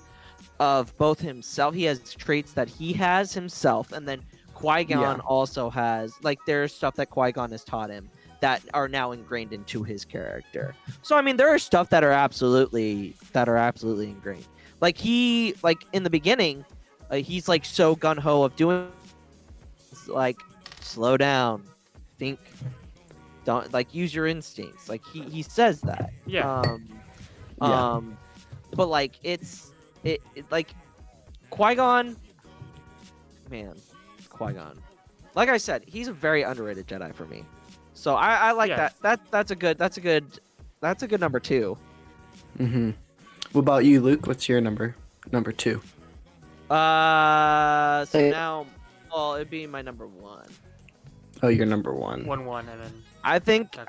of both himself. He has traits that he has himself, and then Qui-Gon also has like there's stuff that Qui-Gon has taught him that are now ingrained into his character. So I mean there are stuff that are absolutely ingrained. Like in the beginning, he's like so gung ho of doing like slow down, think. Don't like use your instincts. Like he says that. Yeah. But like it like Qui-Gon, man, Qui-Gon. Like I said, he's a very underrated Jedi for me. So I like that. That's a good number 2. Mm-hmm. What about you, Luke? What's your number 2? So now, well, it'd be my number 1. Oh, you're number 1. 1-1, and then. I think both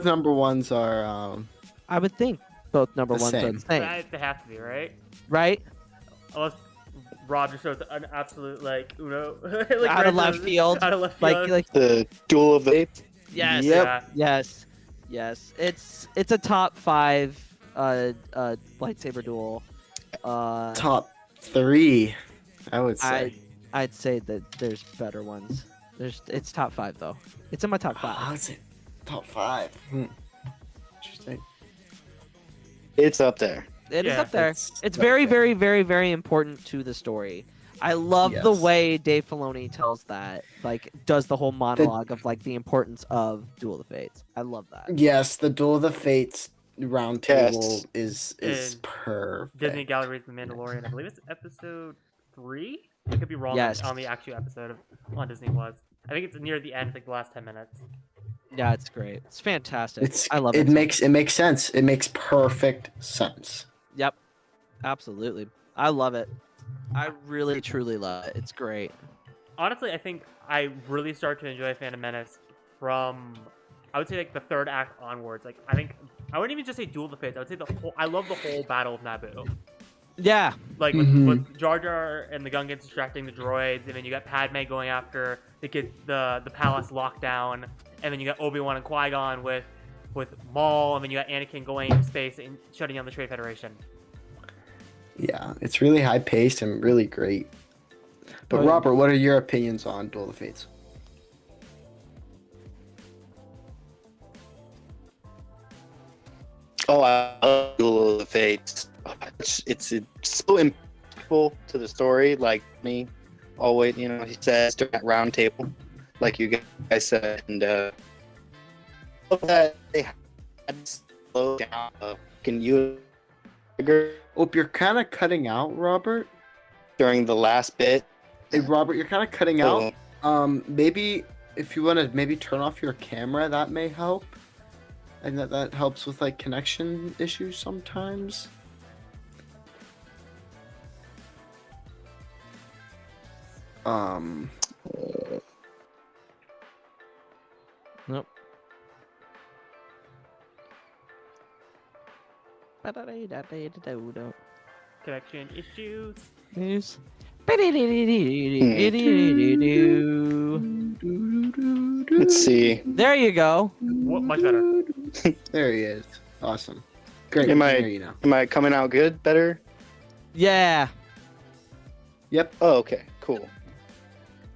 number 1s are. I would think both number 1s are same. the same, They have to be, right? right? Unless Rob just shows an absolute like Uno like Out of left field, Out of left field. like The Duel of the Fates. yes, Yep. Yeah. yes. It's a top 5 lightsaber duel. Top 3, I would say. I'd say that there's better ones. It's top 5 though. It's in my top 5. How is it top 5? Interesting. It's up there. It is Yeah, up there. it's It's up very, there. very, very, very important to the story. I love the Yes. way Dave Filoni tells that, like, does the whole monologue of like the importance of Duel of the Fates. I love that. Yes, the Duel of the Fates round table Yes. is And perfect. Disney Galleries The Mandalorian. I believe it's episode 3. I could be wrong Yes. on the actual episode on Disney Plus. I think it's near the end, like the last 10 minutes. Yeah, it's great. It's fantastic. I love it. it. Makes sense. It makes perfect sense. Yep, absolutely. I love it. I really, truly love it. It's great. Honestly, I think I really start to enjoy Phantom Menace from, I would say, like the 3rd act onwards. Like I wouldn't even just say Duel of the Fates. I would say I love the whole Battle of Naboo. Yeah, Like Mhm. with Jar Jar and the Gungans distracting the droids, and then you got Padme going after the palace lockdown, and then you got Obi-Wan and Qui-Gon with Maul, and then you got Anakin going into space and shutting down the Trade Federation. Yeah, it's really high paced and really great. But Oh, yeah. Robert, what are your opinions on Duel of the Fates? Oh, I love Duel of the Fates. It's so impactful to the story. Like me, always, he says during that round table. like you guys said, and love that they had to slow down. Can you Oh, you're kind of cutting out, Robert. during the last bit? Hey, Robert, you're kind of cutting So, out. Maybe if you want to maybe turn off your camera, that may help. And that helps with like connection issues sometimes. Nope. Connection issues. News. let's see. There you go. Much better. There he is. Awesome. Great. Am we I- can hear you now. Am I coming out good? Better? Yeah. Yep. Oh, okay. Cool.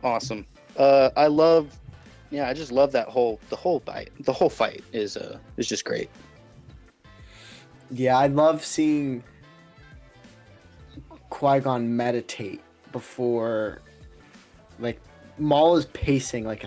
Awesome. I just love that the whole fight is just great. Yeah, I love seeing Qui-Gon meditate before, like, Maul is pacing like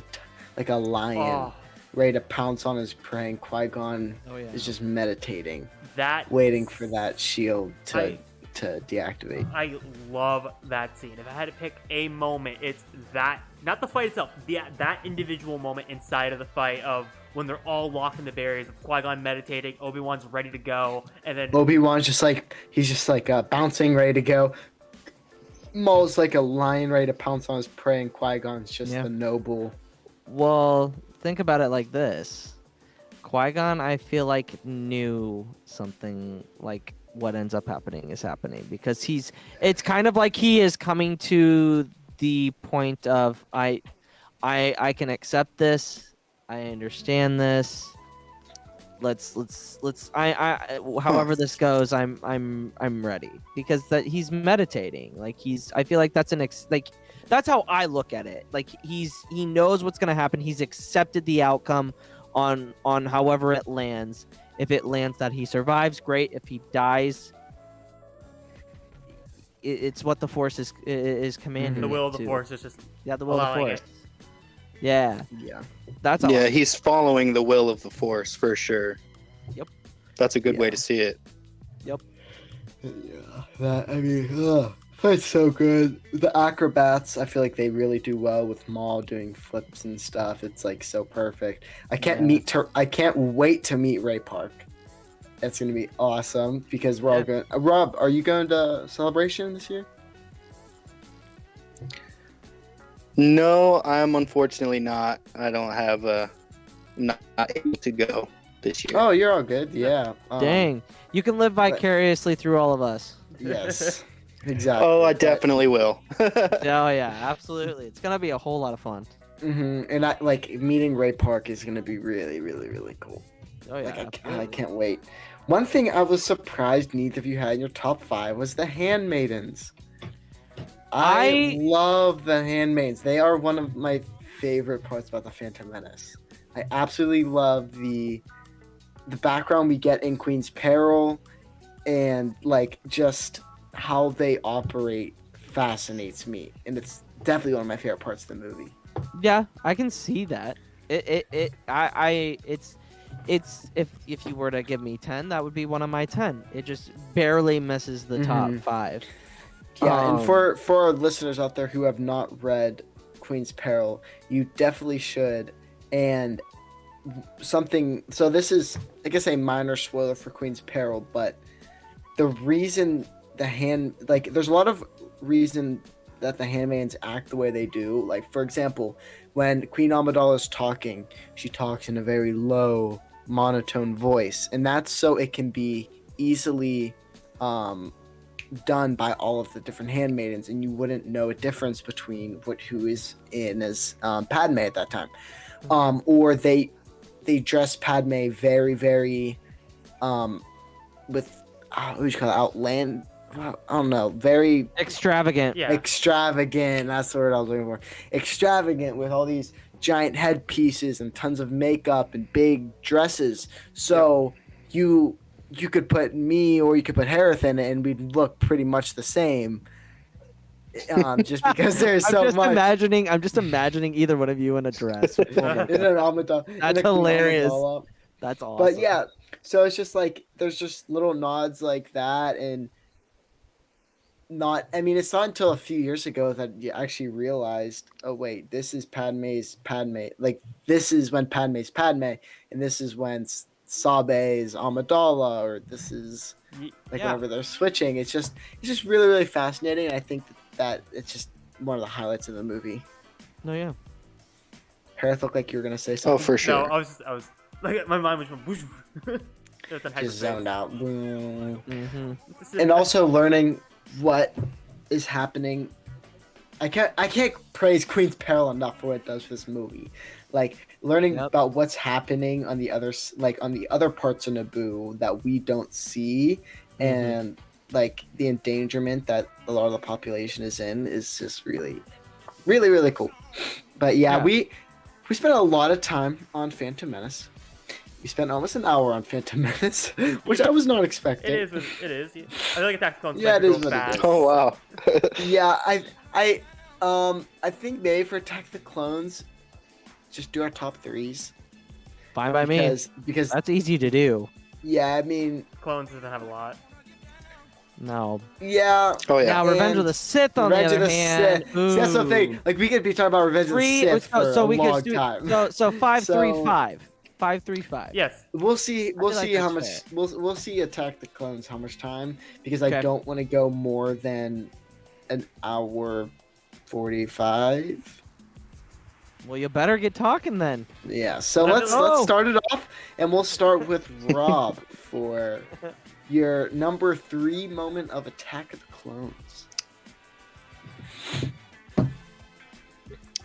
a lion, Oh, ready to pounce on his prey. And Qui-Gon Oh yeah. is just meditating, that waiting for that shield to I- deactivate. I love that scene. If I had to pick a moment, it's that, not the fight itself, that individual moment inside of the fight of when they're all locked in the barriers, of Qui-Gon meditating, Obi-Wan's ready to go, and then Obi-Wan's just like bouncing, ready to go. Maul's like a lion ready to pounce on his prey, and Qui-Gon's just Yeah. the noble. Well, think about it like this. Qui-Gon, I feel like, knew something like what ends up happening is happening, because it's kind of like he is coming to the point of I can accept this. I understand this. Let's however this goes, I'm ready, because that he's meditating. Like I feel like that's that's how I look at it. Like he knows what's gonna happen. He's accepted the outcome on however it lands. If it lands that he survives, great. If he dies, it's what the Force is commanding. the will it of the to. Force is just Yeah, the will of the allowing Force. it. Yeah, Yeah. that's all. Yeah, he's following the will of the Force for sure. Yep. That's a good way Yeah. to see it. Yeah. Fight's so good. The acrobats, I feel like they really do well with Maul doing flips and stuff. It's like so perfect. I can't wait to meet Ray Park. It's gonna be awesome because we're all going. Rob, are you going to Celebration this year? No, I'm unfortunately not. I don't have not able to go this year. Oh, you're all good. Yeah. Dang, you can live vicariously through all of us. Yes. Exactly. Oh, I But- definitely will. Oh yeah, absolutely. It's gonna be a whole lot of fun. And I like meeting Ray Park is gonna be really, really, really cool. Oh yeah, Like I absolutely. can't wait. One thing I was surprised neither of you had in your top 5 was the Handmaidens. I love the Handmaidens. They are one of my favorite parts about the Phantom Menace. I absolutely love the background we get in Queen's Peril, and like just how they operate fascinates me, and it's definitely one of my favorite parts of the movie. Yeah, I can see that. It's if you were to give me 10, that would be one of my 10. It just barely misses the top Mhm. 5. Yeah, and Um, for our listeners out there who have not read Queen's Peril, you definitely should. And so this is, I guess, a minor spoiler for Queen's Peril, but the reason there's a lot of reason that the handmaids act the way they do. Like, for example, when Queen Amidala is talking, she talks in a very low, monotone voice, and that's so it can be easily done by all of the different handmaidens, and you wouldn't know a difference between who is in as Padme at that time. Or they dress Padme very, very with what do you call it? I don't know, very extravagant. Yeah. extravagant. That's the word I was looking for. Extravagant, with all these giant headpieces and tons of makeup and big dresses. So you could put me or you could put Hereth in it, and we'd look pretty much the same. just because there's I'm so just much. imagining. I'm just imagining either one of you in a dress. In an amidala. That's hilarious. That's awesome. But yeah, so it's just like there's just little nods like that, and I mean, it's not until a few years ago that you actually realized, oh wait, this is Padme's Padme. Like this is when Padme's Padme, and this is when Sabe's Amidala, or this is like whenever they're switching. It's just really really fascinating. And I think that it's just one of the highlights of the movie. No, yeah. Hereth looked like you were gonna say something. Oh, for sure. No, I was like, my mind was going whoosh. It was in Just hyperspace. zoned out. Mm-hmm. And also learning what is happening. I can't praise Queen's Peril enough for what it does for this movie. Like learning about what's happening on the other parts of Naboo that we don't see, and like the endangerment that a lot of the population is in is just really, really, really cool. But yeah. we spent a lot of time on Phantom Menace. We spent almost an hour on Phantom Menace, which I was not expecting. It is. I feel like Attack of the Clones. Yeah, it is go what it fast. is. Oh wow. Yeah, I think maybe for Attack of the Clones, just do our top threes. Fine by me. Because That's easy to do. yeah, I mean, Clones doesn't have a lot. No. yeah. Oh yeah. Now, Revenge And of the Sith, on Revenge the of other the hand. Sith. See, that's the thing. Like we could be talking about Revenge of the Sith for a long time. So 5, 3, So- 5. 5, 3, 5. Yes. We'll see. We'll feel like see how much. that's We'll see Attack the Clones how much time, because Okay. I don't want to go more than an hour 45. Well, you better get talking then. Yeah. So Let's let's start it off, and we'll start with Rob for your number 3 moment of Attack of the Clones.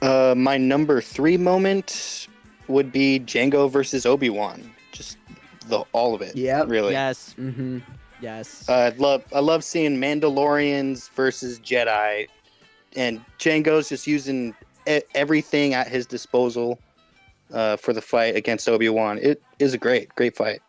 My number 3 moment would be Django versus Obi-Wan. Just all of it. Yep. Really. Yes. Mm-hmm. Yes. I love seeing Mandalorians versus Jedi, and Django's just using everything at his disposal for the fight against Obi-Wan. It is a great fight.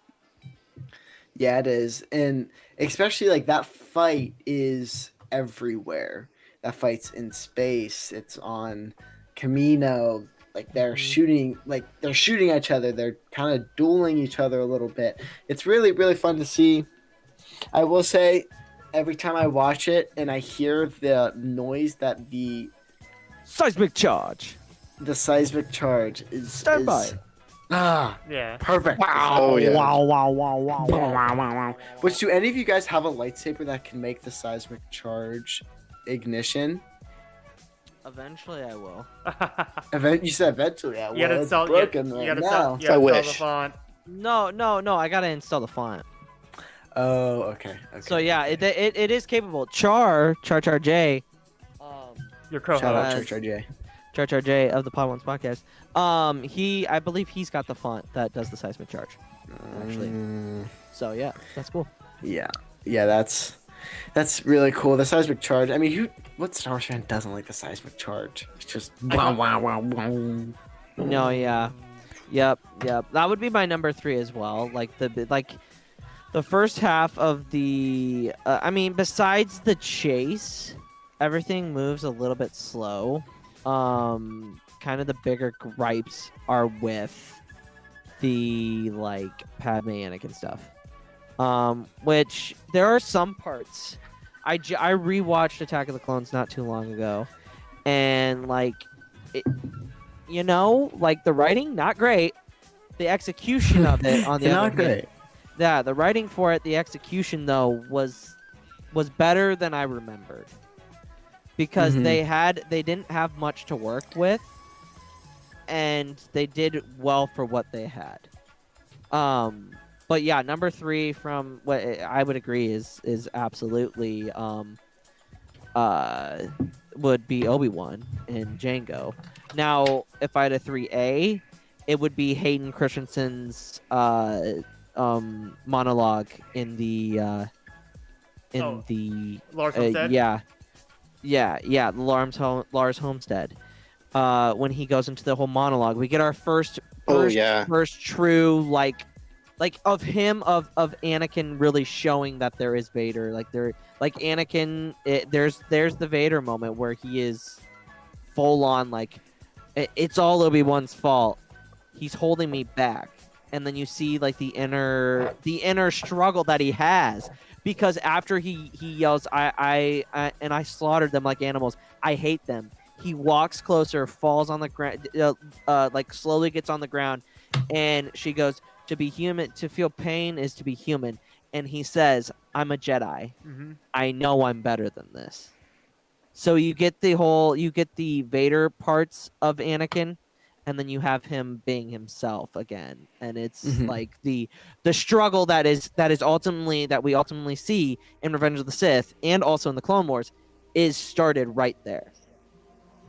Yeah, it is, and especially like that fight is everywhere. That fight's in space. It's on Camino. Like they're shooting at each other. They're kind of dueling each other a little bit. It's really really fun to see. I will say, every time I watch it and I hear the noise that the Seismic charge. seismic charge is Stand by. Yeah. Perfect. Oh yeah. Wow. Which, do any of you guys have a lightsaber that can make the seismic charge ignition? Eventually, I will. You said eventually. Yeah, You gotta well, it's install. broken You right gotta now. install. You gotta I install wish. the font. No. I gotta install the font. Oh, okay. So yeah, it is capable. Char J. Your Shout co-host. out Uh, Church RJ. Char J of the Pod Ones podcast. I believe he's got the font that does the seismic charge. Actually. So yeah, that's cool. Yeah, that's really cool. The seismic charge. I mean, what Star Wars fan doesn't like the seismic charge? It's just No, yeah. Yep. That would be my number 3 as well. Like the first half of the I mean, besides the chase, everything moves a little bit slow. Kind of the bigger gripes are with the like Padme Anakin stuff. Which there are some parts. I rewatched Attack of the Clones not too long ago, and like it, like the writing not great, the execution of it on the not other hand, great. yeah, the writing for it, the execution though was better than I remembered, because they didn't have much to work with, and they did well for what they had. But yeah, number 3 from what I would agree is absolutely would be Obi-Wan and Django. Now, if I had a 3A, it would be Hayden Christensen's monologue in the Lars Homestead? yeah, Lars Homestead. When he goes into the whole monologue, we get our first Oh, yeah. first true like like of him of Anakin really showing that there is Vader. Like Anakin, there's the Vader moment where he is full on like it's all Obi-Wan's fault. He's holding me back. And then you see like the inner struggle that he has, because after he yells, I slaughtered them like animals. I hate them. He walks closer, falls on the ground, like slowly gets on the ground, and she goes, "To be human, to feel pain is to be human." And he says, "I'm a Jedi. Mm-hmm. I know I'm better than this." So you get the Vader parts of Anakin, and then you have him being himself again, and it's like the struggle that we ultimately see in Revenge of the Sith and also in the Clone Wars is started right there.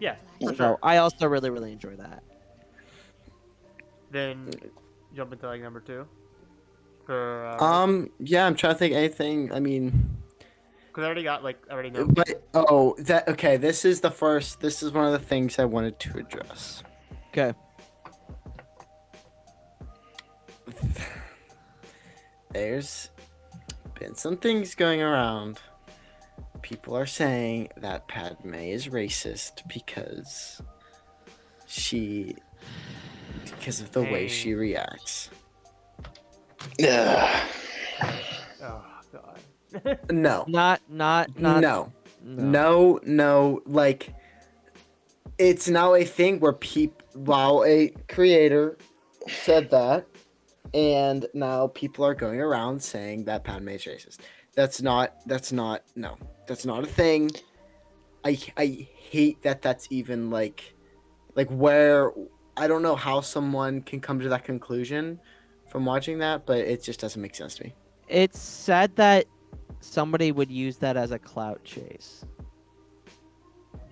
Yeah, for So sure. I also really, really enjoy that. Then jump into like number 2. For yeah, I'm trying to think anything. I mean, because I already know. but okay. This is one of the things I wanted to address. Okay. There's been some things going around. People are saying that Padme is racist because of the way she reacts. Yeah. Oh god. No. Not No. Like, it's now a thing where while a creator said that, and now people are going around saying that Padme is racist. That's not a thing. I hate that that's even like where, I don't know how someone can come to that conclusion from watching that, but it just doesn't make sense to me. It's sad that somebody would use that as a clout chase.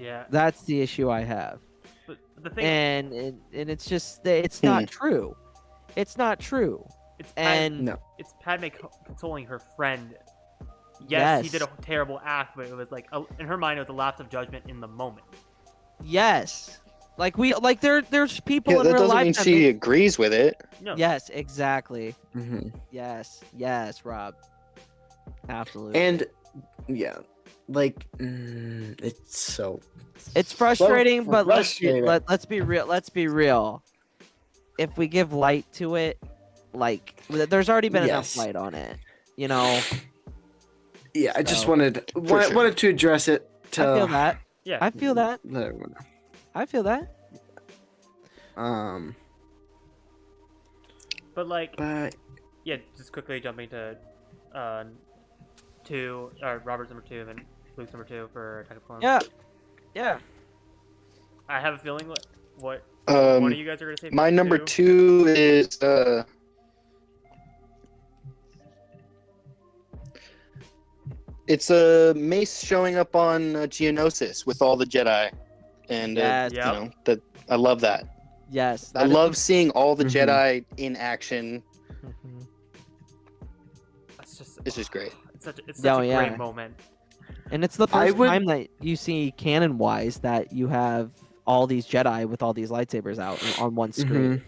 Yeah. That's the issue I have. But the thing, And it's just, it's not true. It's not true. it's And Padme consoling her friend. Yes, he Yes. did a terrible act, but it was like in her mind, it was a lapse of judgment in the moment. yes, there's people Yeah, in that real doesn't life mean that she agrees with it. No. Yes, exactly. Mm-hmm. Yes, Rob. Absolutely. And yeah, like it's so It's frustrating, so but frustrating. let's be real. Let's be real. If we give light to it, like there's already been enough Yes. light on it, you know. Yeah, I just So- wanted to address it. I feel that. Yeah. I feel that. Let everyone know. I feel that. But like, But yeah, just quickly jumping to Robert's number 2 and Luke's number 2 for Attack of the Clones. Yeah. I have a feeling what one of you guys are gonna say. My number 2. 2 is it's a Mace showing up on Geonosis with all the Jedi, and Yes. Yeah. you know that I love that. Yes. I love seeing all the Mhm. Jedi in action. That's just It's just great. It's such Oh, a yeah. great moment. And it's the I first would- time that you see canon-wise that you have all these Jedi with all these lightsabers out on one screen.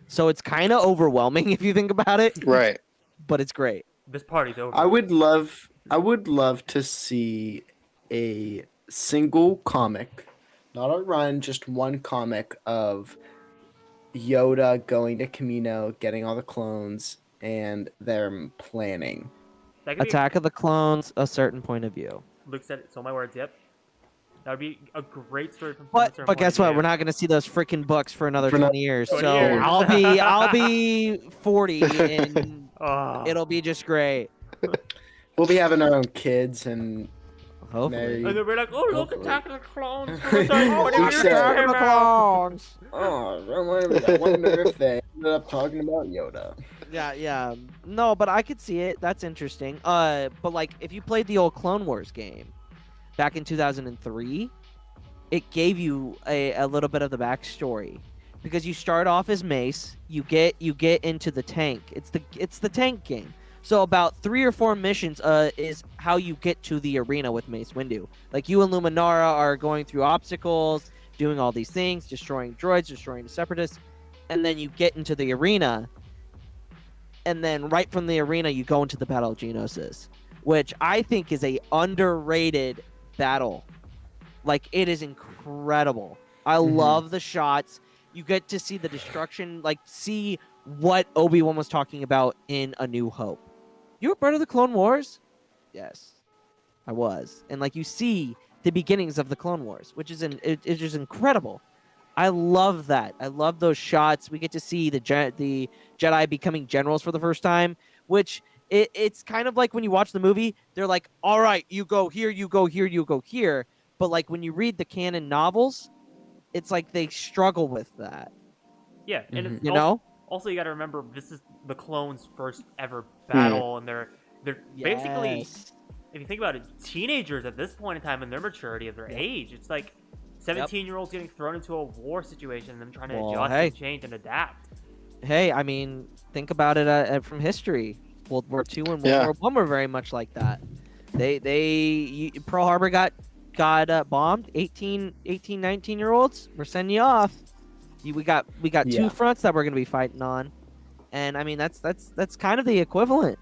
So it's kind of overwhelming if you think about it, Right. but it's great. This party's over. I would love to see a single comic, not a run, just one comic of Yoda going to Kamino, getting all the clones, and them planning. That could Attack of the Clones, a certain point of view. be, Luke said it, so my words. Yep. That would be a great story from. But guess what? We're not going to see those freaking books for another 20 years. 20 So years. I'll be 40 and Oh. it'll be just great. We'll be having our own kids and Hopefully. married. And then we're like, oh look, Hopefully. Attack of the Clones. What are Who you said- talking about? I wonder if they ended up talking about Yoda. Yeah. No, but I could see it. That's interesting. But like if you played the old Clone Wars game back in 2003, it gave you a little bit of the backstory. Because you start off as Mace, you get into the tank. It's the tank game. So about 3 or 4 missions is how you get to the arena with Mace Windu. Like you and Luminara are going through obstacles, doing all these things, destroying droids, destroying the Separatists, and then you get into the arena. and then right from the arena you go into the Battle of Geonosis, which I think is a underrated battle. Like, it is incredible. I love the shots. You get to see the destruction, like see what Obi-Wan was talking about in A New Hope. You were part of the Clone Wars? Yes, I was. And like, you see the beginnings of the Clone Wars, which is it's just incredible. I love that. I love those shots. We get to see the Jedi becoming generals for the first time, which it's kind of like when you watch the movie, they're like, all right, you go here, you go here, you go here. But like when you read the canon novels, it's like they struggle with that. Yeah, and it's You know? Also, you got to remember, this is the clones' first ever battle, and they're basically, Yes. if you think about it, teenagers at this point in time in their maturity of their age. It's like 17-year-olds getting thrown into a war situation and them trying to adjust and change and adapt. Hey, I mean, think about it from history. World War II and World War I were very much like that. Pearl Harbor got bombed. 18, 19-year-olds, we're sending you off. We got two fronts that we're going to be fighting on, and I mean that's kind of the equivalent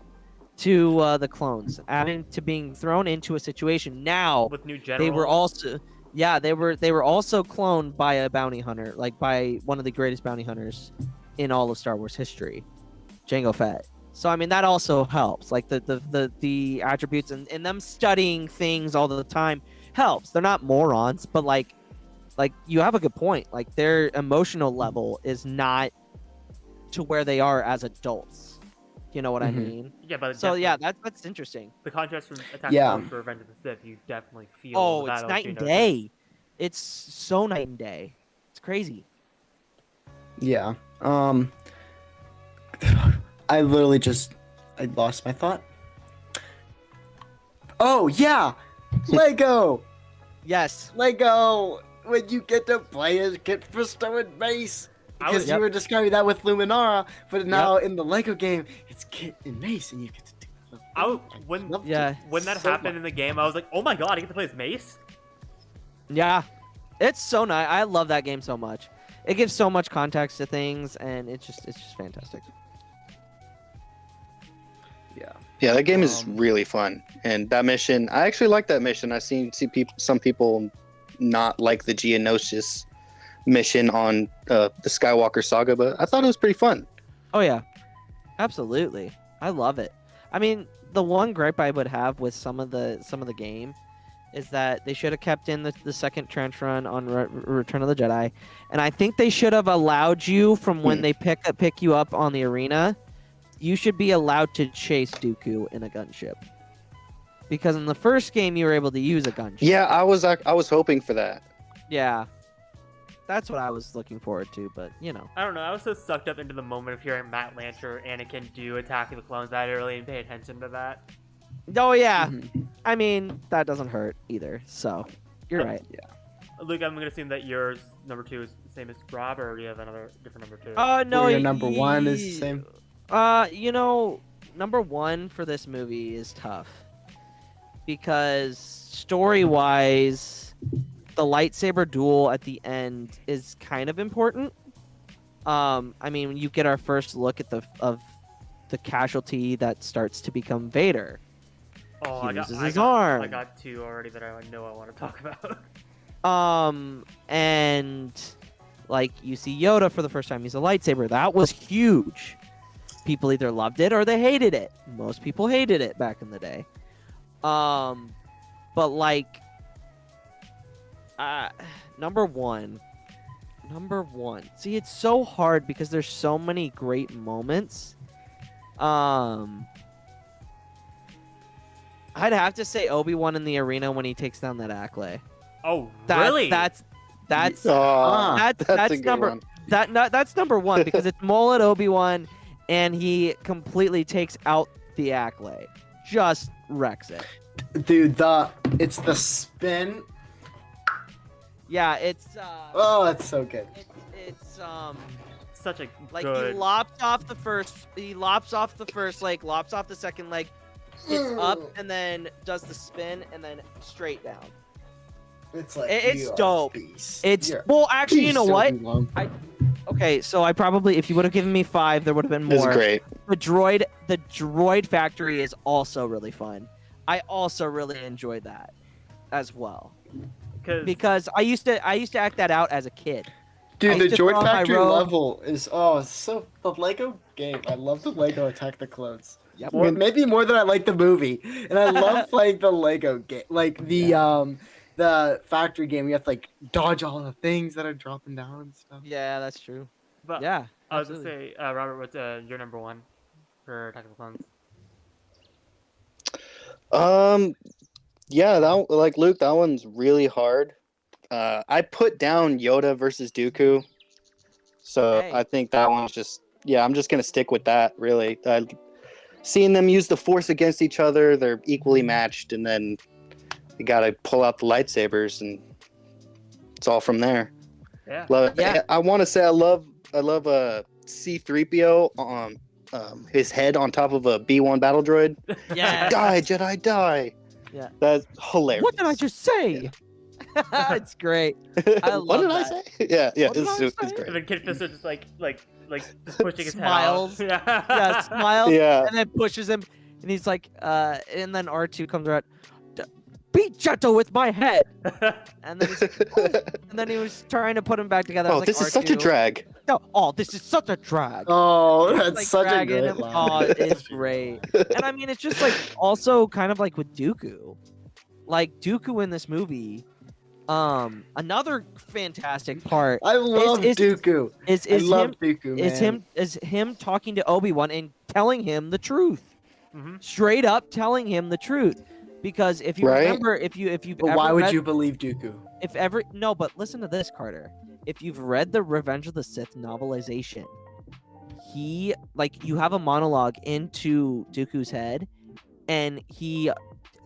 to the clones, adding to being thrown into a situation now. With new generals. They were also they were also cloned by a bounty hunter, like by one of the greatest bounty hunters in all of Star Wars history, Jango Fett. So I mean that also helps, like the attributes and them studying things all the time helps. They're not morons, but like you have a good point. Like their emotional level is not to where they are as adults. You know what I mean? Yeah, but so yeah, that's interesting. The contrast from Attack of the Clones to Revenge of the Sith, you definitely feel. Oh, the it's battle night of and Geonosis. day. It's so night and day. It's crazy. Yeah. I literally I lost my thought. Oh yeah, Lego. Yes. Lego. When you get to play as Kit Fisto and Mace. Because you were describing that with Luminara, but now in the Lego game, it's Kit and Mace, and you get to do When that so happened in the game, I was like, oh my god, I get to play as Mace? Yeah. It's so nice. I love that game so much. It gives so much context to things, and it's just fantastic. Yeah, that game is really fun, and that mission, I actually like that mission. I see some people not like the Geonosis mission on the Skywalker saga, but I thought it was pretty fun. Oh yeah, absolutely. I love it. I mean, the one gripe I would have with some of the game is that they should have kept in the second trench run on Return of the Jedi, and I think they should have allowed you from when they pick you up on the arena. You should be allowed to chase Dooku in a gunship, because in the first game you were able to use a gunship. Yeah, I was hoping for that. Yeah, that's what I was looking forward to, but you know. I don't know. I was so sucked up into the moment of hearing Matt Lancer, Anakin do Attack of the Clones that I didn't really pay attention to that. Oh yeah, I mean that doesn't hurt either. So you're right. Yeah. Luke, I'm gonna assume that yours number 2 is the same as Rob, or do you have another different number 2? No, your number 1 is the same. You know, number 1 for this movie is tough because story-wise, the lightsaber duel at the end is kind of important. I mean, when you get our first look at the casualty that starts to become Vader. Oh, he loses his arm. I got 2 already that I know I want to talk about. And like you see Yoda for the first time use a lightsaber. That was huge. People either loved it or they hated it. Most people hated it back in the day. But like, number one. See, it's so hard because there's so many great moments. I'd have to say Obi-Wan in the arena when he takes down that Acklay. Oh, really? That's that's a good number one. That's number 1 because it's Mullet Obi-Wan and he completely takes out the Acklay. Just wrecks it. Dude, it's the spin. Yeah, it's Oh, it's so good. It's such a like good... he lops off the first leg, lops off the second leg, hits up and then does the spin and then straight down. It's like it's dope. It's You're well, actually, you know what? Obi-Wan. Okay, so I probably, if you would have given me 5, there would have been more. It's great. the droid factory is also really fun. I also really enjoyed that as well because I used to act that out as a kid. Dude, I the used to put Droid on my Factory robe. level is so the Lego game. I love the Lego Attack the Clones. Yep. Maybe more than I like the movie, and I love playing the Lego game, like the factory game. You have to like dodge all the things that are dropping down and stuff. Yeah, that's true. But Yeah, I was gonna absolutely. say, Robert, what's your number one for Attack of the Clones? Yeah, that like Luke, that one's really hard. I put down Yoda versus Dooku, so Hey. I think that one's just I'm just gonna stick with that. Really, seeing them use the Force against each other, they're equally matched, and then you gotta pull out the lightsabers, and it's all from there. Yeah. Yeah. I want to say I love C-3PO his head on top of a B-1 battle droid. Yeah. Die, Jedi, die. Yeah. That's hilarious. What did I just say? It's great. I What love did I that. say? Yeah, What did I it's say? And great. then Kid Fister just like just pushing his Smiles. head out. Yeah, smiles Yeah. and then pushes him, and he's like, and then R2 comes around. Be gentle with my head. And then he's like, "Oh," and then he was trying to put him back together. I Oh, was this like, is such a R2, drag. No, oh, this is such a drag. Oh, It's, that's like, such a dragging great him. line. Oh, it's great. And I mean, it's just like also kind of like with Dooku. Like Dooku in this movie, another fantastic part I love Dooku. is I love him Dooku, man. is him talking to Obi-Wan and telling him the truth. Mhm. Straight up telling him the truth. Because if you Right? remember, if you've But ever why would read- you believe Dooku? if ever no, but listen to this, Carter. If you've read the Revenge of the Sith novelization, he you have a monologue into Dooku's head, and he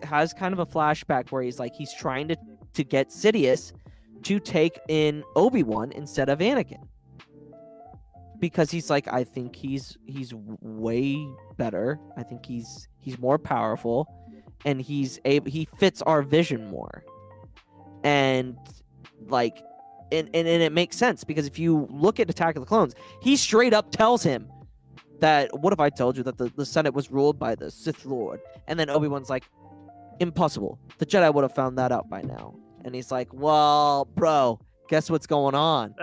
has kind of a flashback where he's trying to get Sidious to take in Obi-Wan instead of Anakin. Because he's like, I think he's way better. I think he's more powerful, and he fits our vision more. And and it makes sense because if you look at Attack of the Clones, he straight up tells him that, what if I told you that the Senate was ruled by the Sith Lord? And then Obi-Wan's like, impossible. The Jedi would have found that out by now. And he's like, well, bro, guess what's going on?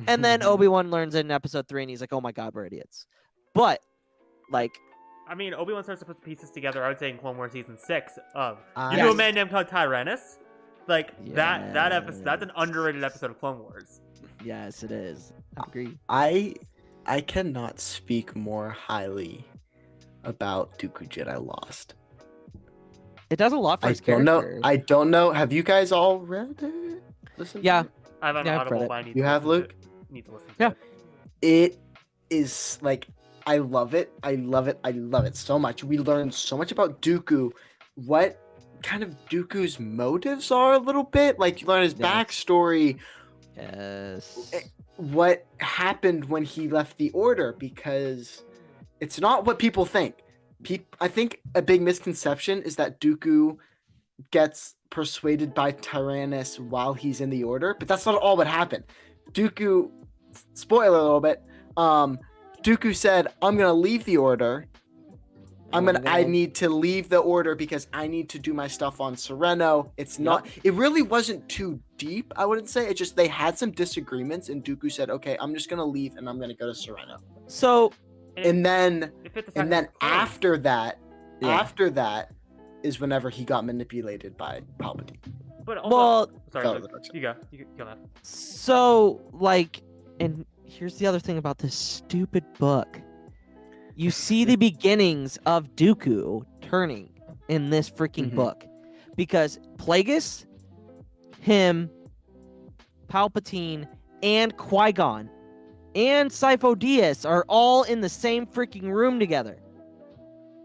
And then Obi-Wan learns it in episode 3, and he's like, oh my god, we're idiots. But I mean, Obi-Wan starts to put the pieces together, I would say, in Clone Wars Season 6 of... I- You know a Yes. man named called Tyrannus? That episode, Yeah. that's an underrated episode of Clone Wars. yes, it is. I agree. I cannot speak more highly about Dooku Jedi Lost. It does a lot for I his don't character. know. I don't know. Have you guys all read it? Listen. Yeah. I have an Yeah, I've read Audible, it. but I need You to have, listen to Luke? it. Need to listen to Yeah. it. It is like I love it. I love it. I love it so much. We learned so much about Dooku. What kind of Dooku's motives are a little bit. Like you learn his Yes. backstory. Yes. What happened when he left the Order, because it's not what people think. I think a big misconception is that Dooku gets persuaded by Tyrannus while he's in the Order, but that's not all what happened. Dooku, spoiler a little bit, Dooku said, I'm gonna leave the Order. I need to leave the Order because I need to do my stuff on Sereno. It's not, it really wasn't too deep, I wouldn't say. It just, they had some disagreements, and Dooku said, okay, I'm just gonna leave and I'm gonna go to Sereno. So And then It fits Attack of the Clones. after that, Yeah. after that is whenever he got manipulated by Palpatine. But also, well, sorry, Fell Luke, the dark side. you go. You go that. so and here's the other thing about this stupid book. You see the beginnings of Dooku turning in this freaking Mhm. book. Because Plagueis, him, Palpatine, and Qui-Gon, and Sifo Dyas are all in the same freaking room together.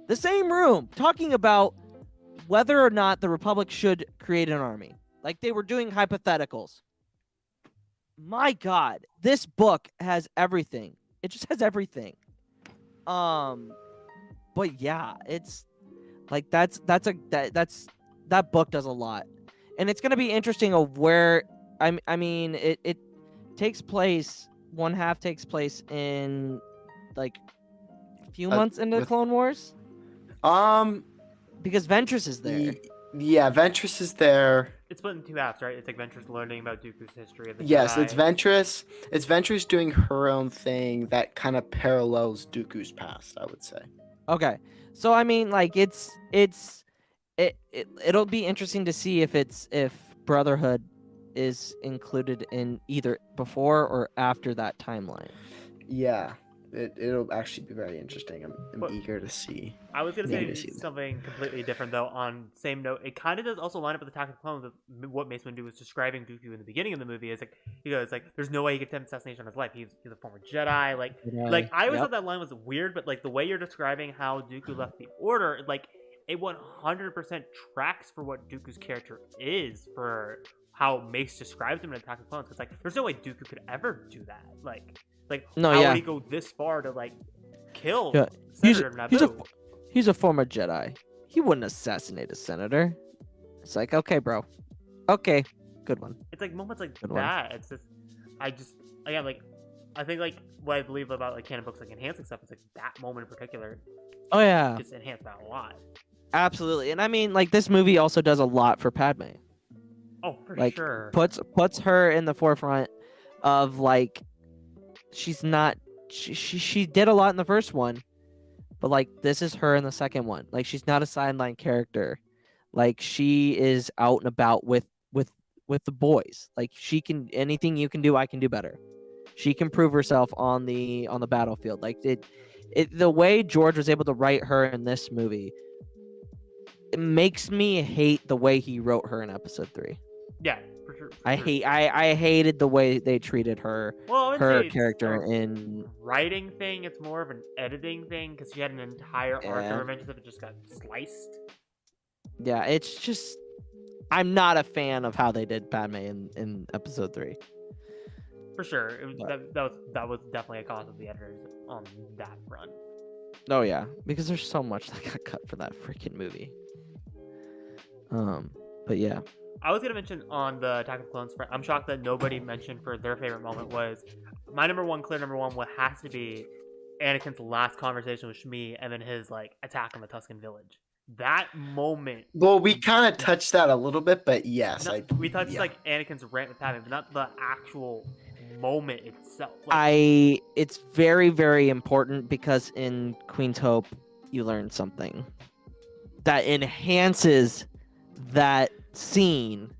The same room, talking about whether or not the Republic should create an army. Like they were doing hypotheticals. My God, this book has everything. It just has everything. But yeah, it's like that book does a lot, and it's gonna be interesting of where I mean it takes place. One half takes place in like few months into with- Clone Wars? Um, Because Ventress is there. yeah, Ventress is there. It's split in two halves, right? It's like Ventress learning about Dooku's history of the Yes, Jedi. it's Ventress. It's Ventress doing her own thing that kind of parallels Dooku's past, I would say. Okay, so I mean, like it'll be interesting to see if Brotherhood is included in either before or after that timeline. Yeah, it'll actually be very interesting. I'm But- eager to see. I was gonna Yeah, say I see that. something completely different though. On same note, it kind of does also line up with Attack of the Clones. With what Mace Windu was describing Dooku in the beginning of the movie is like he goes like, "There's no way he could attempt assassination on his life. He's a former Jedi." Like I always thought that line was weird, but like the way you're describing how Dooku left the Order, like it 100% tracks for what Dooku's character is for how Mace describes him in Attack of the Clones. It's like there's no way Dooku could ever do that. Like No, how yeah. would he go this far to like kill Yeah, he's Senator Naboo? he's a former Jedi. He wouldn't assassinate a senator. It's like, okay, bro. Okay, good one. It's like moments like Good one. that. It's just again like I think like what I believe about like canon books like enhancing stuff is like that moment in particular Oh yeah, just enhanced that a lot. absolutely. And I mean, like this movie also does a lot for Padme. Oh, for Like, sure. Puts her in the forefront of like she's not she did a lot in the first one, but like this is her in the second one. Like she's not a sideline character. Like she is out and about with the boys. Like she can anything you can do, I can do better. She can prove herself on the battlefield. Like the way George was able to write her in this movie, it makes me hate the way he wrote her in episode 3. Yeah, for sure. I hated the way they treated her well, I wouldn't her say it's character a in writing thing. It's more of an editing thing because she had an entire arc Yeah. of Revenge of it just got sliced. yeah, it's just I'm not a fan of how they did Padme in episode 3. For sure, it was, But- that was definitely a cause of the editors on that front. Oh yeah, because there's so much that got cut for that freaking movie. But yeah. I was gonna mention on the Attack of the Clones front. I'm shocked that nobody mentioned for their favorite moment was my clear number one. What has to be Anakin's last conversation with Shmi, and then his like attack on the Tusken village. That moment. Well, we kind of touched that a little bit, but yes, We touched yeah. like Anakin's rant with Padme, but not the actual moment itself. Like, It's very, very important because in Queen's Hope you learn something that enhances that scene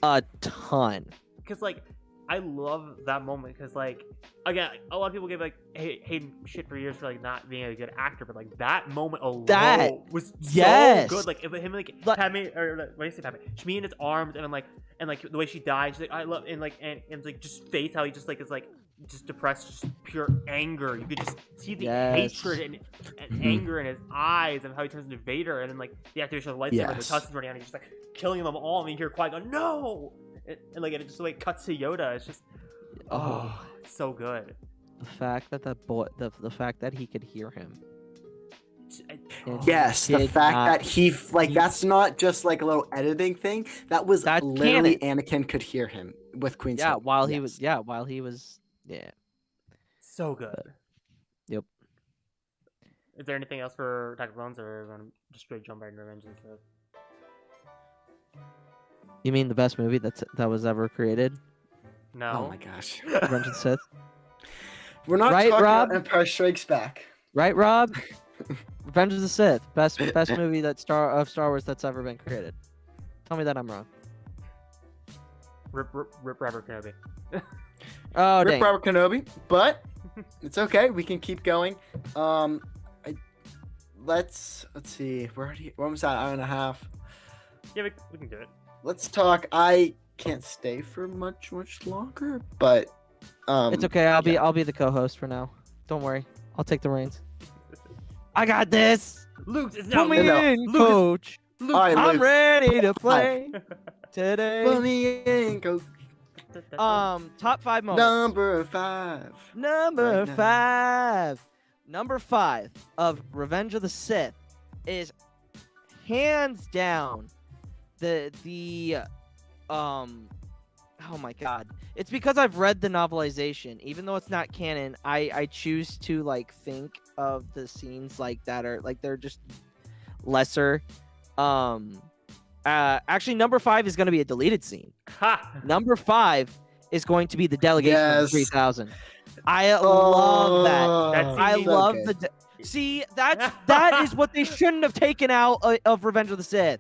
a ton. because like I love that moment because like again a lot of people give like Hayden shit for years for like not being a good actor, but like that moment alone was yes. so good. Like if him like Like- Padme or what do you say Padme? Shmi in his arms and like the way she died, she's like I love and like just face how he just like is like just depressed, just pure anger. You could just see the Yes. hatred and anger in his eyes and how he turns into Vader, and then like the activation of the lightsaber, Yes. the Tusken's running out, and he's just like killing them all, and you hear Qui-Gon no. And like it just the way it cuts to Yoda, it's just it's so good. The fact that the fact that he could hear him. Yes, the Did fact not- that that's not just like a little editing thing. That was That's literally Anakin could hear him with Queen's Yeah, Hope. while Yes. he was So good. Yep. Is there anything else for Attack of the Clones, or want to just straight jump right into Revenge of the Sith? You mean the best movie that was ever created? No. Oh my gosh. Revenge of the Sith. We're not Right, talking Rob? about Empire Strikes Back. Right, Rob? Revenge of the Sith. Best movie Star Wars that's ever been created. Tell me that I'm wrong. Rip Robert Kenobi. Oh, Rip dang. Robert Kenobi, but it's okay. We can keep going. Let's see. We're almost at an hour and a half. Yeah, we can do it. Let's talk. I can't stay for much longer, but It's okay. I'll be the co-host for now. Don't worry. I'll take the reins. I got this. Luke is now Put me no. in, Lucas- coach. Luke. All right, I'm Luke. ready to play today. Put me in, go Top 5 moments. number 5. Number Right now. 5. Number 5 of Revenge of the Sith is hands down the Oh my god. It's because I've read the novelization. Even though it's not canon, I choose to like think of the scenes like that are like they're just lesser. Actually number 5 is going to be a deleted scene. Ha! Number 5 is going to be the delegation of Yes. 3000. I love that. That's I so love good. the See, that is what they shouldn't have taken out of Revenge of the Sith.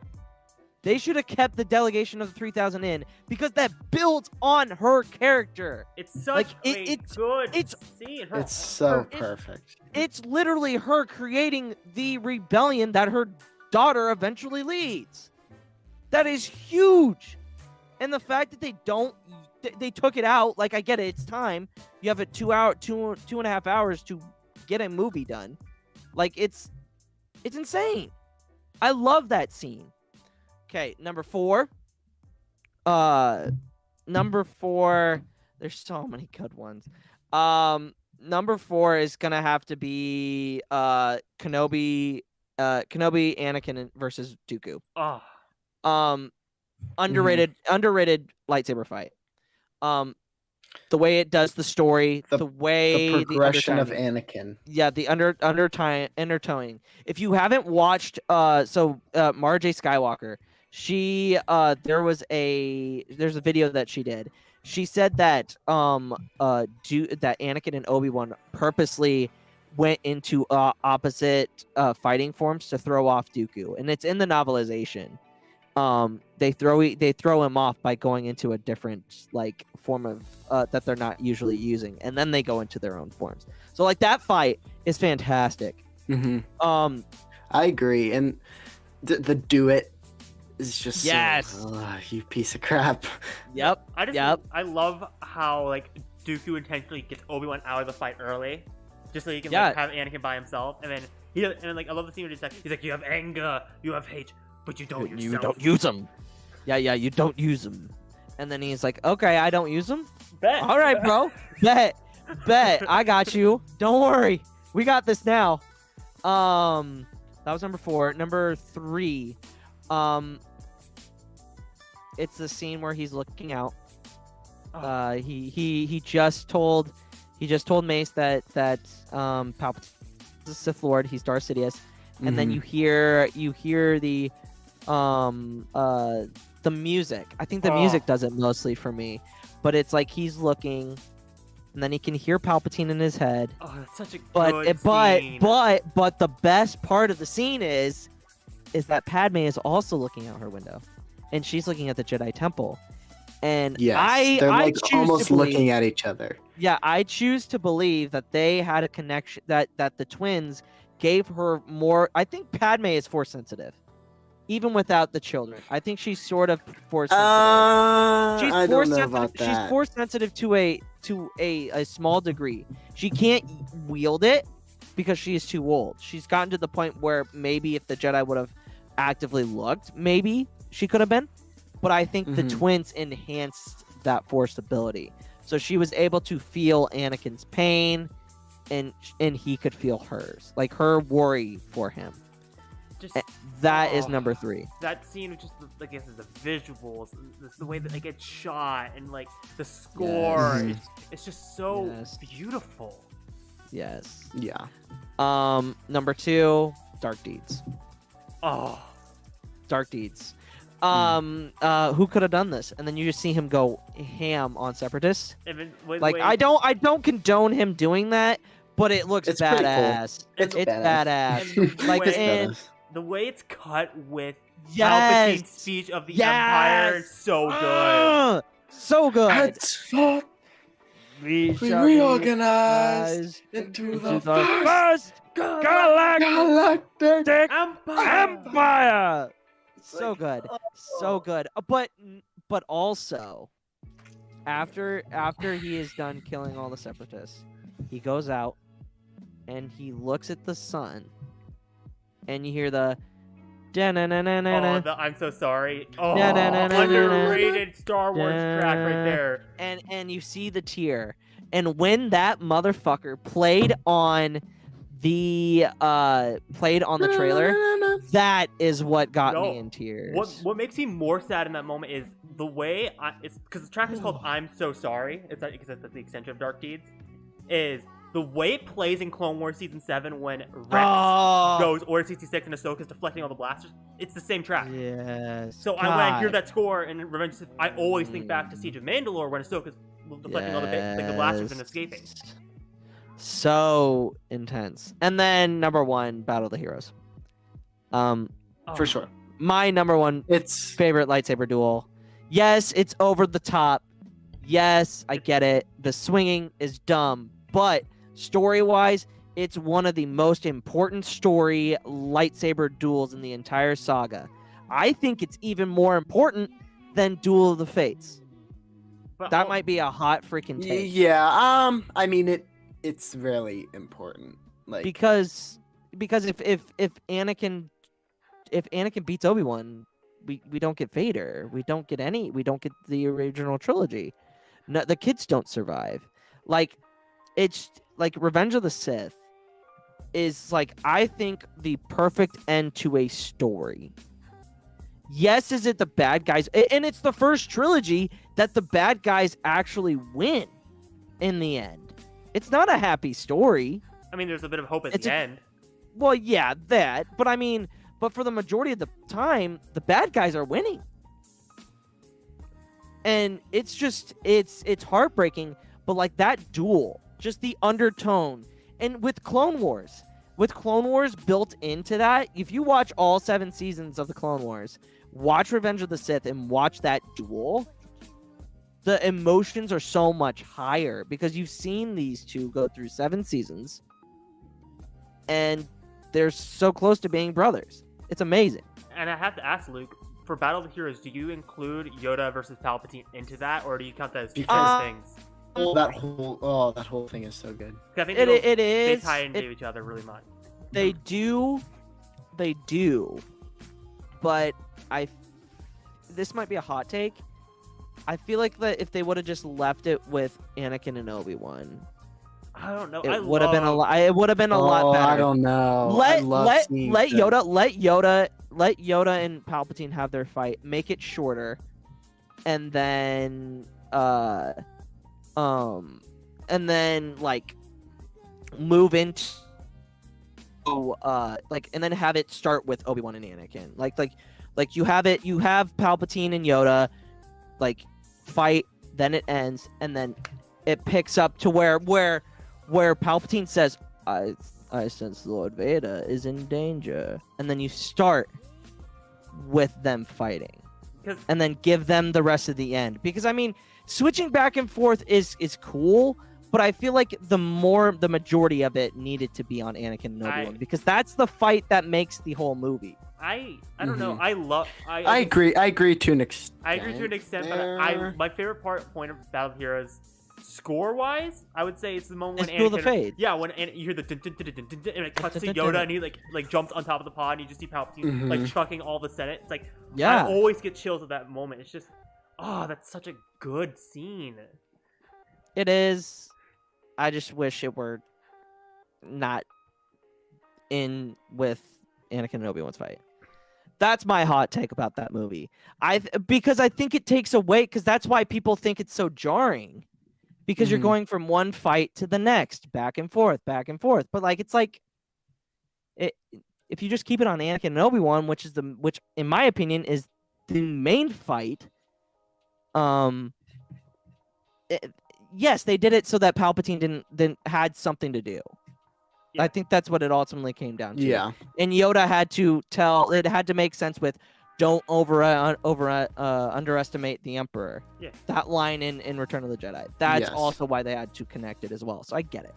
They should have kept the delegation of the 3000 in because that built on her character. It's such Like, a good it's- scene. Her- It's so It- perfect. It's literally her creating the rebellion that her daughter eventually leads. That is huge. And the fact that they took it out, like I get it, it's time. You have a 2.5 hours to get a movie done. Like it's insane. I love that scene. Okay, number 4. Number 4. There's so many good ones. Number 4 is gonna have to be Kenobi, Anakin versus Dooku. Oh, Underrated lightsaber fight. The way it does the story, the way The progression of undertoning. Anakin. Yeah, the undertoning. If you haven't watched Mara J. Skywalker, she there's a video that she did. She said that that Anakin and Obi-Wan purposely went into opposite fighting forms to throw off Dooku, and it's in the novelization. They throw him off by going into a different like form of that they're not usually using, and then they go into their own forms. So like that fight is fantastic. Mm-hmm. I agree, and the do it is just Yes. so, you piece of crap. Yep. I love how like Dooku intentionally gets Obi-Wan out of the fight early, just so he can like have Anakin by himself, and then like I love the scene where he's like, you have anger, you have hate, but you don't use You don't use them. Yeah, you don't use them. And then he's like, okay, I don't use them. Bet. All right, bro. Bet. I got you. Don't worry. We got this now. That was number 4. Number 3. It's the scene where he's looking out. He just told Mace that Palpatine's the Sith Lord. He's Darth Sidious. And then you hear the music. I think the music does it mostly for me, but it's like he's looking, and then he can hear Palpatine in his head. Oh, that's such a good scene. But the best part of the scene is that Padme is also looking out her window, and she's looking at the Jedi Temple. And Yes, they're like almost looking at each other. Yeah, I choose to believe that they had a connection, that the twins gave her more. I think Padme is force sensitive, even without the children. I think she's sort of force sensitive. I don't know about that. She's force sensitive to a small degree. She can't wield it because she is too old. She's gotten to the point where maybe if the Jedi would have actively looked, maybe she could have been. But I think the twins enhanced that force ability. So she was able to feel Anakin's pain, and he could feel hers, like her worry for him. That is number 3. That scene with just the visuals, the way that it's shot, and like the score, it's just so beautiful. Yes. Yeah. Number 2, Dark Deeds. Oh, Dark Deeds. Who could have done this? And then you just see him go ham on Separatists. I don't condone him doing that, but it looks badass. Cool. It's badass. And the way it's cut with Palpatine's speech of the Empire is so good. So good. Henceforth, we reorganize into the first galactic Empire. So good. So good. But also, after he is done killing all the Separatists, he goes out and he looks at the sun, and you hear the I'm so sorry. Underrated Star Wars track right there. And you see the tear. And when that motherfucker played on the played on the trailer, that is what got No, me in tears. What makes me more sad in that moment is the way it's because the track is called "I'm So Sorry." It's not because that's the extension of Dark Deeds. Is the way it plays in Clone Wars Season 7 when Rex goes Order 66 and Ahsoka's deflecting all the blasters. It's the same track. Yes. So when I hear that score in Revenge of the Sith, I always think back to Siege of Mandalore when Ahsoka's deflecting all the blasters and escaping. So intense. And then number 1, Battle of the Heroes. For sure. My number 1 favorite lightsaber duel. Yes, it's over the top. Yes, I get it. The swinging is dumb, but story-wise, it's one of the most important story lightsaber duels in the entire saga. I think it's even more important than Duel of the Fates. But That might be a hot freaking take. Yeah. I mean, it's really important. Like Because if Anakin beats Obi-Wan, we don't get Vader. We don't get the original trilogy. No, the kids don't survive. Like, it's like Revenge of the Sith is like, I think, the perfect end to a story. Yes, is it the bad guys? And it's the first trilogy that the bad guys actually win in the end. It's not a happy story. I mean, there's a bit of hope at the end. Well, yeah, that. But I mean, for the majority of the time, the bad guys are winning. And it's just, it's heartbreaking. But like that duel, just the undertone. And with Clone Wars built into that, if you watch all 7 seasons of the Clone Wars, watch Revenge of the Sith and watch that duel, the emotions are so much higher because you've seen these two go through 7 seasons and they're so close to being brothers. It's amazing. And I have to ask, Luke, for Battle of the Heroes, do you include Yoda versus Palpatine into that, or do you count that as two separate things? that whole thing is so good. I think It is. They tie into each other really much. They do. But this might be a hot take. I feel like that if they would have just left it with Anakin and Obi-Wan, I don't know. it would have been a lot. It would have been a lot better. I don't know. Let Yoda and Palpatine have their fight. Make it shorter, and then like move into and then have it start with Obi-Wan and Anakin. Like you have Palpatine and Yoda like fight, then it ends, and then it picks up to where Palpatine says, I sense Lord Vader is in danger. And then you start with them fighting. And then give them the rest of the end. Because, I mean, switching back and forth is cool, but I feel like the majority of it needed to be on Anakin and Obi-Wan. Because that's the fight that makes the whole movie. I don't know. I agree. I agree to an extent. I agree to an extent, but my favorite point of Battle of Heroes, score-wise, I would say it's the moment when Anakin... the Fade. Yeah, when you hear the dun, dun, dun, dun, dun, dun, and it cuts to Yoda and he like jumps on top of the pod and you just see Palpatine like chucking all the Senate. It's like, I always get chills at that moment. It's just, that's such a good scene. It is. I just wish it were not in with Anakin and Obi-Wan's fight. That's my hot take about that movie. Because I think it takes away, because that's why people think it's so jarring. Because you're going from one fight to the next, back and forth. But like it's like, if you just keep it on Anakin and Obi-Wan, which in my opinion is the main fight. Yes, they did it so that Palpatine didn't had something to do. Yeah. I think that's what it ultimately came down to. Yeah. And Yoda had to make sense with, don't underestimate the Emperor. Yeah. That line in Return of the Jedi. That's also why they had to connect it as well. So I get it.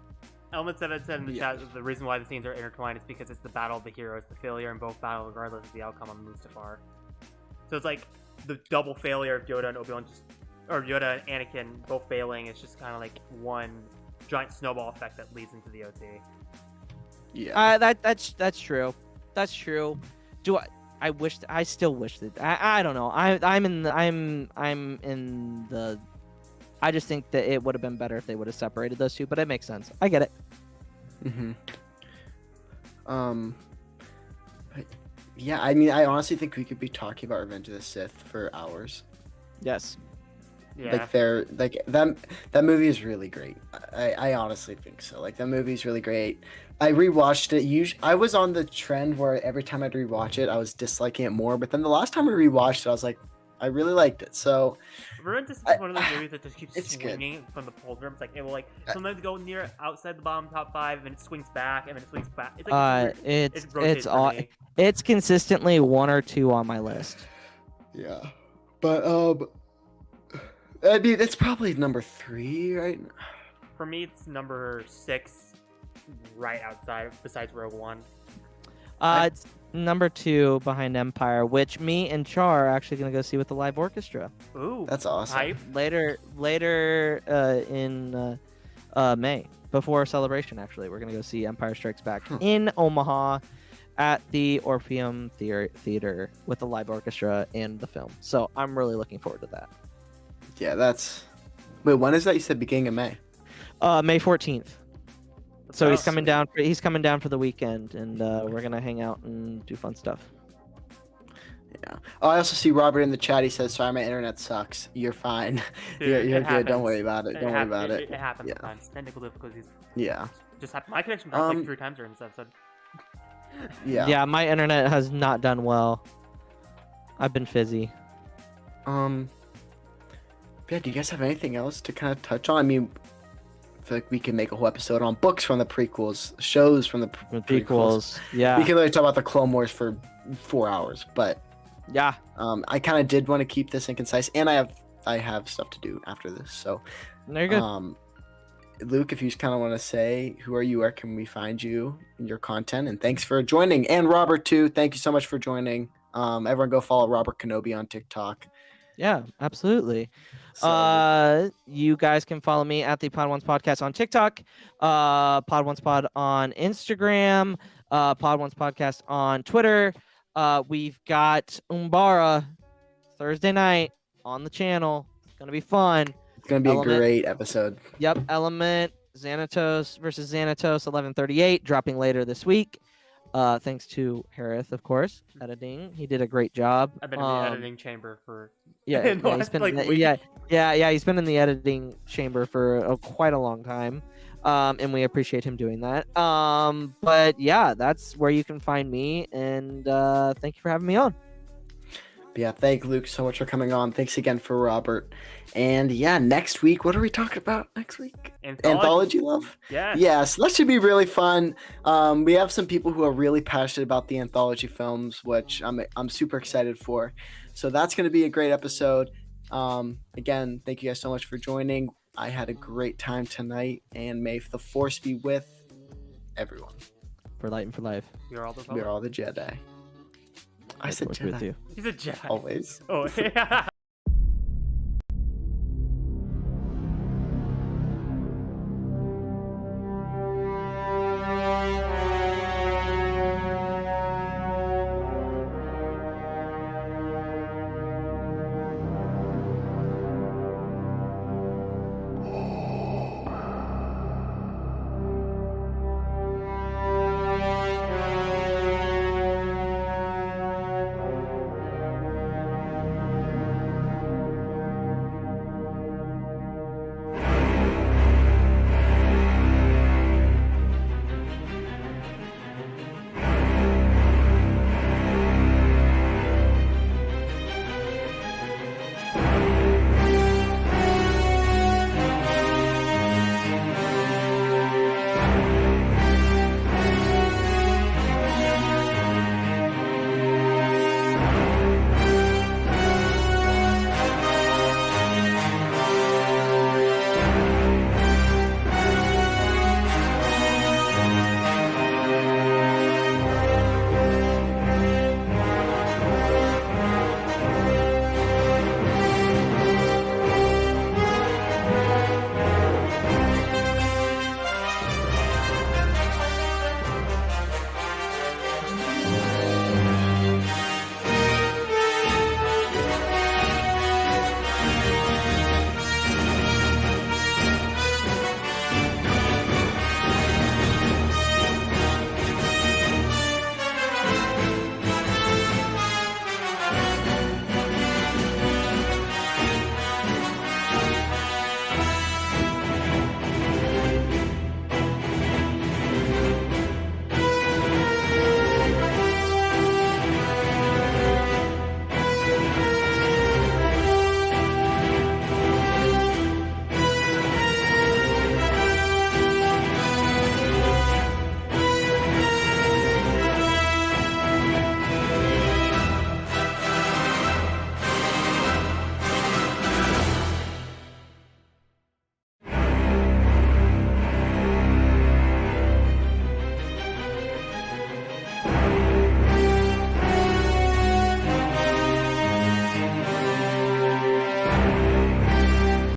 Element 7 said in the chat that the reason why the scenes are intertwined is because it's the battle of the heroes, the failure in both battles, regardless of the outcome on Mustafar. So it's like the double failure of Yoda and Obi-Wan, or Yoda and Anakin both failing. It's just kind of like one giant snowball effect that leads into the OT. Yeah. That's true. That's true. I still wish that I don't know. I'm in the I just think that it would have been better if they would have separated those two, but it makes sense. I get it. But yeah, I mean, I honestly think we could be talking about Revenge of the Sith for hours. Yes. Yeah. Like they're like that movie is really great. I honestly think so. Like that movie's really great. I rewatched it. I was on the trend where every time I'd rewatch it, I was disliking it more. But then the last time I rewatched it, I was like, I really liked it. So Revenge is one of those movies that just keeps it's good. swinging from the doldrums. Like it will sometimes go near outside the bottom top 5, and it swings back, and then it swings back. It's like it's consistently 1 or 2 on my list. Yeah, but I mean, it's probably number 3, right? For me, it's number 6, right outside, besides Rogue One. It's number 2 behind Empire, which me and Char are actually gonna go see with the live orchestra. Ooh, That's awesome. hype. Later in May, before Celebration. Actually, we're gonna go see Empire Strikes Back in Omaha at the Orpheum Theater with the live orchestra and the film. So I'm really looking forward to that. Yeah, that's. Wait, when is that? You said beginning of May. May 14th. So Oh, he's coming down. He's coming down for the weekend, and we're gonna hang out and do fun stuff. Yeah. Oh, I also see Robert in the chat. He says, "Sorry, my internet sucks. You're fine. Dude, you're it good. happens. Don't worry about it. Don't worry about it." It happens Yeah. sometimes. Technical difficulties Yeah. just happen. My connection dropped like 3 times during this episode. Yeah. Yeah, my internet has not done well. I've been fizzy. Yeah. Do you guys have anything else to kind of touch on? I mean, I feel like we can make a whole episode on books from the prequels, shows from the prequels. Prequels. Yeah. We can really talk about the Clone Wars for 4 hours, but Yeah. I kind of did want to keep this in concise, and I have stuff to do after this. So, There you go. Luke, if you just kind of want to say who are you, where can we find you and your content, and thanks for joining, and Robert too. Thank you so much for joining. Everyone go follow Robert Kenobi on TikTok. Yeah, absolutely. So, You guys can follow me at the Pod Ones Podcast on TikTok, Pod Ones Pod on Instagram, Pod Ones Podcast on Twitter. We've got Umbara Thursday night on the channel. It's gonna be fun. it's gonna be Element. a great episode. Yep, Element Xanatos versus Xanatos 1138 dropping later this week. Thanks to Hereth, of course, editing. He did a great job. I've been in the editing chamber for Yeah, in the yeah, he's last, been like, week. he's been in the editing chamber for quite a long time, and we appreciate him doing that. But yeah, that's where you can find me, and thank you for having me on. But yeah, thank Luke so much for coming on. Thanks again for Robert. And yeah, next week, what are we talking about next week? Anthology love? Yeah. Yes, that should be really fun. We have some people who are really passionate about the anthology films, which I'm super excited for. So that's going to be a great episode. Again, thank you guys so much for joining. I had a great time tonight, and may the force be with everyone. For Light and for Life. You're all the We are all the Jedi. I said Force be with Jedi. you. He's a Jedi. Always. Oh, yeah.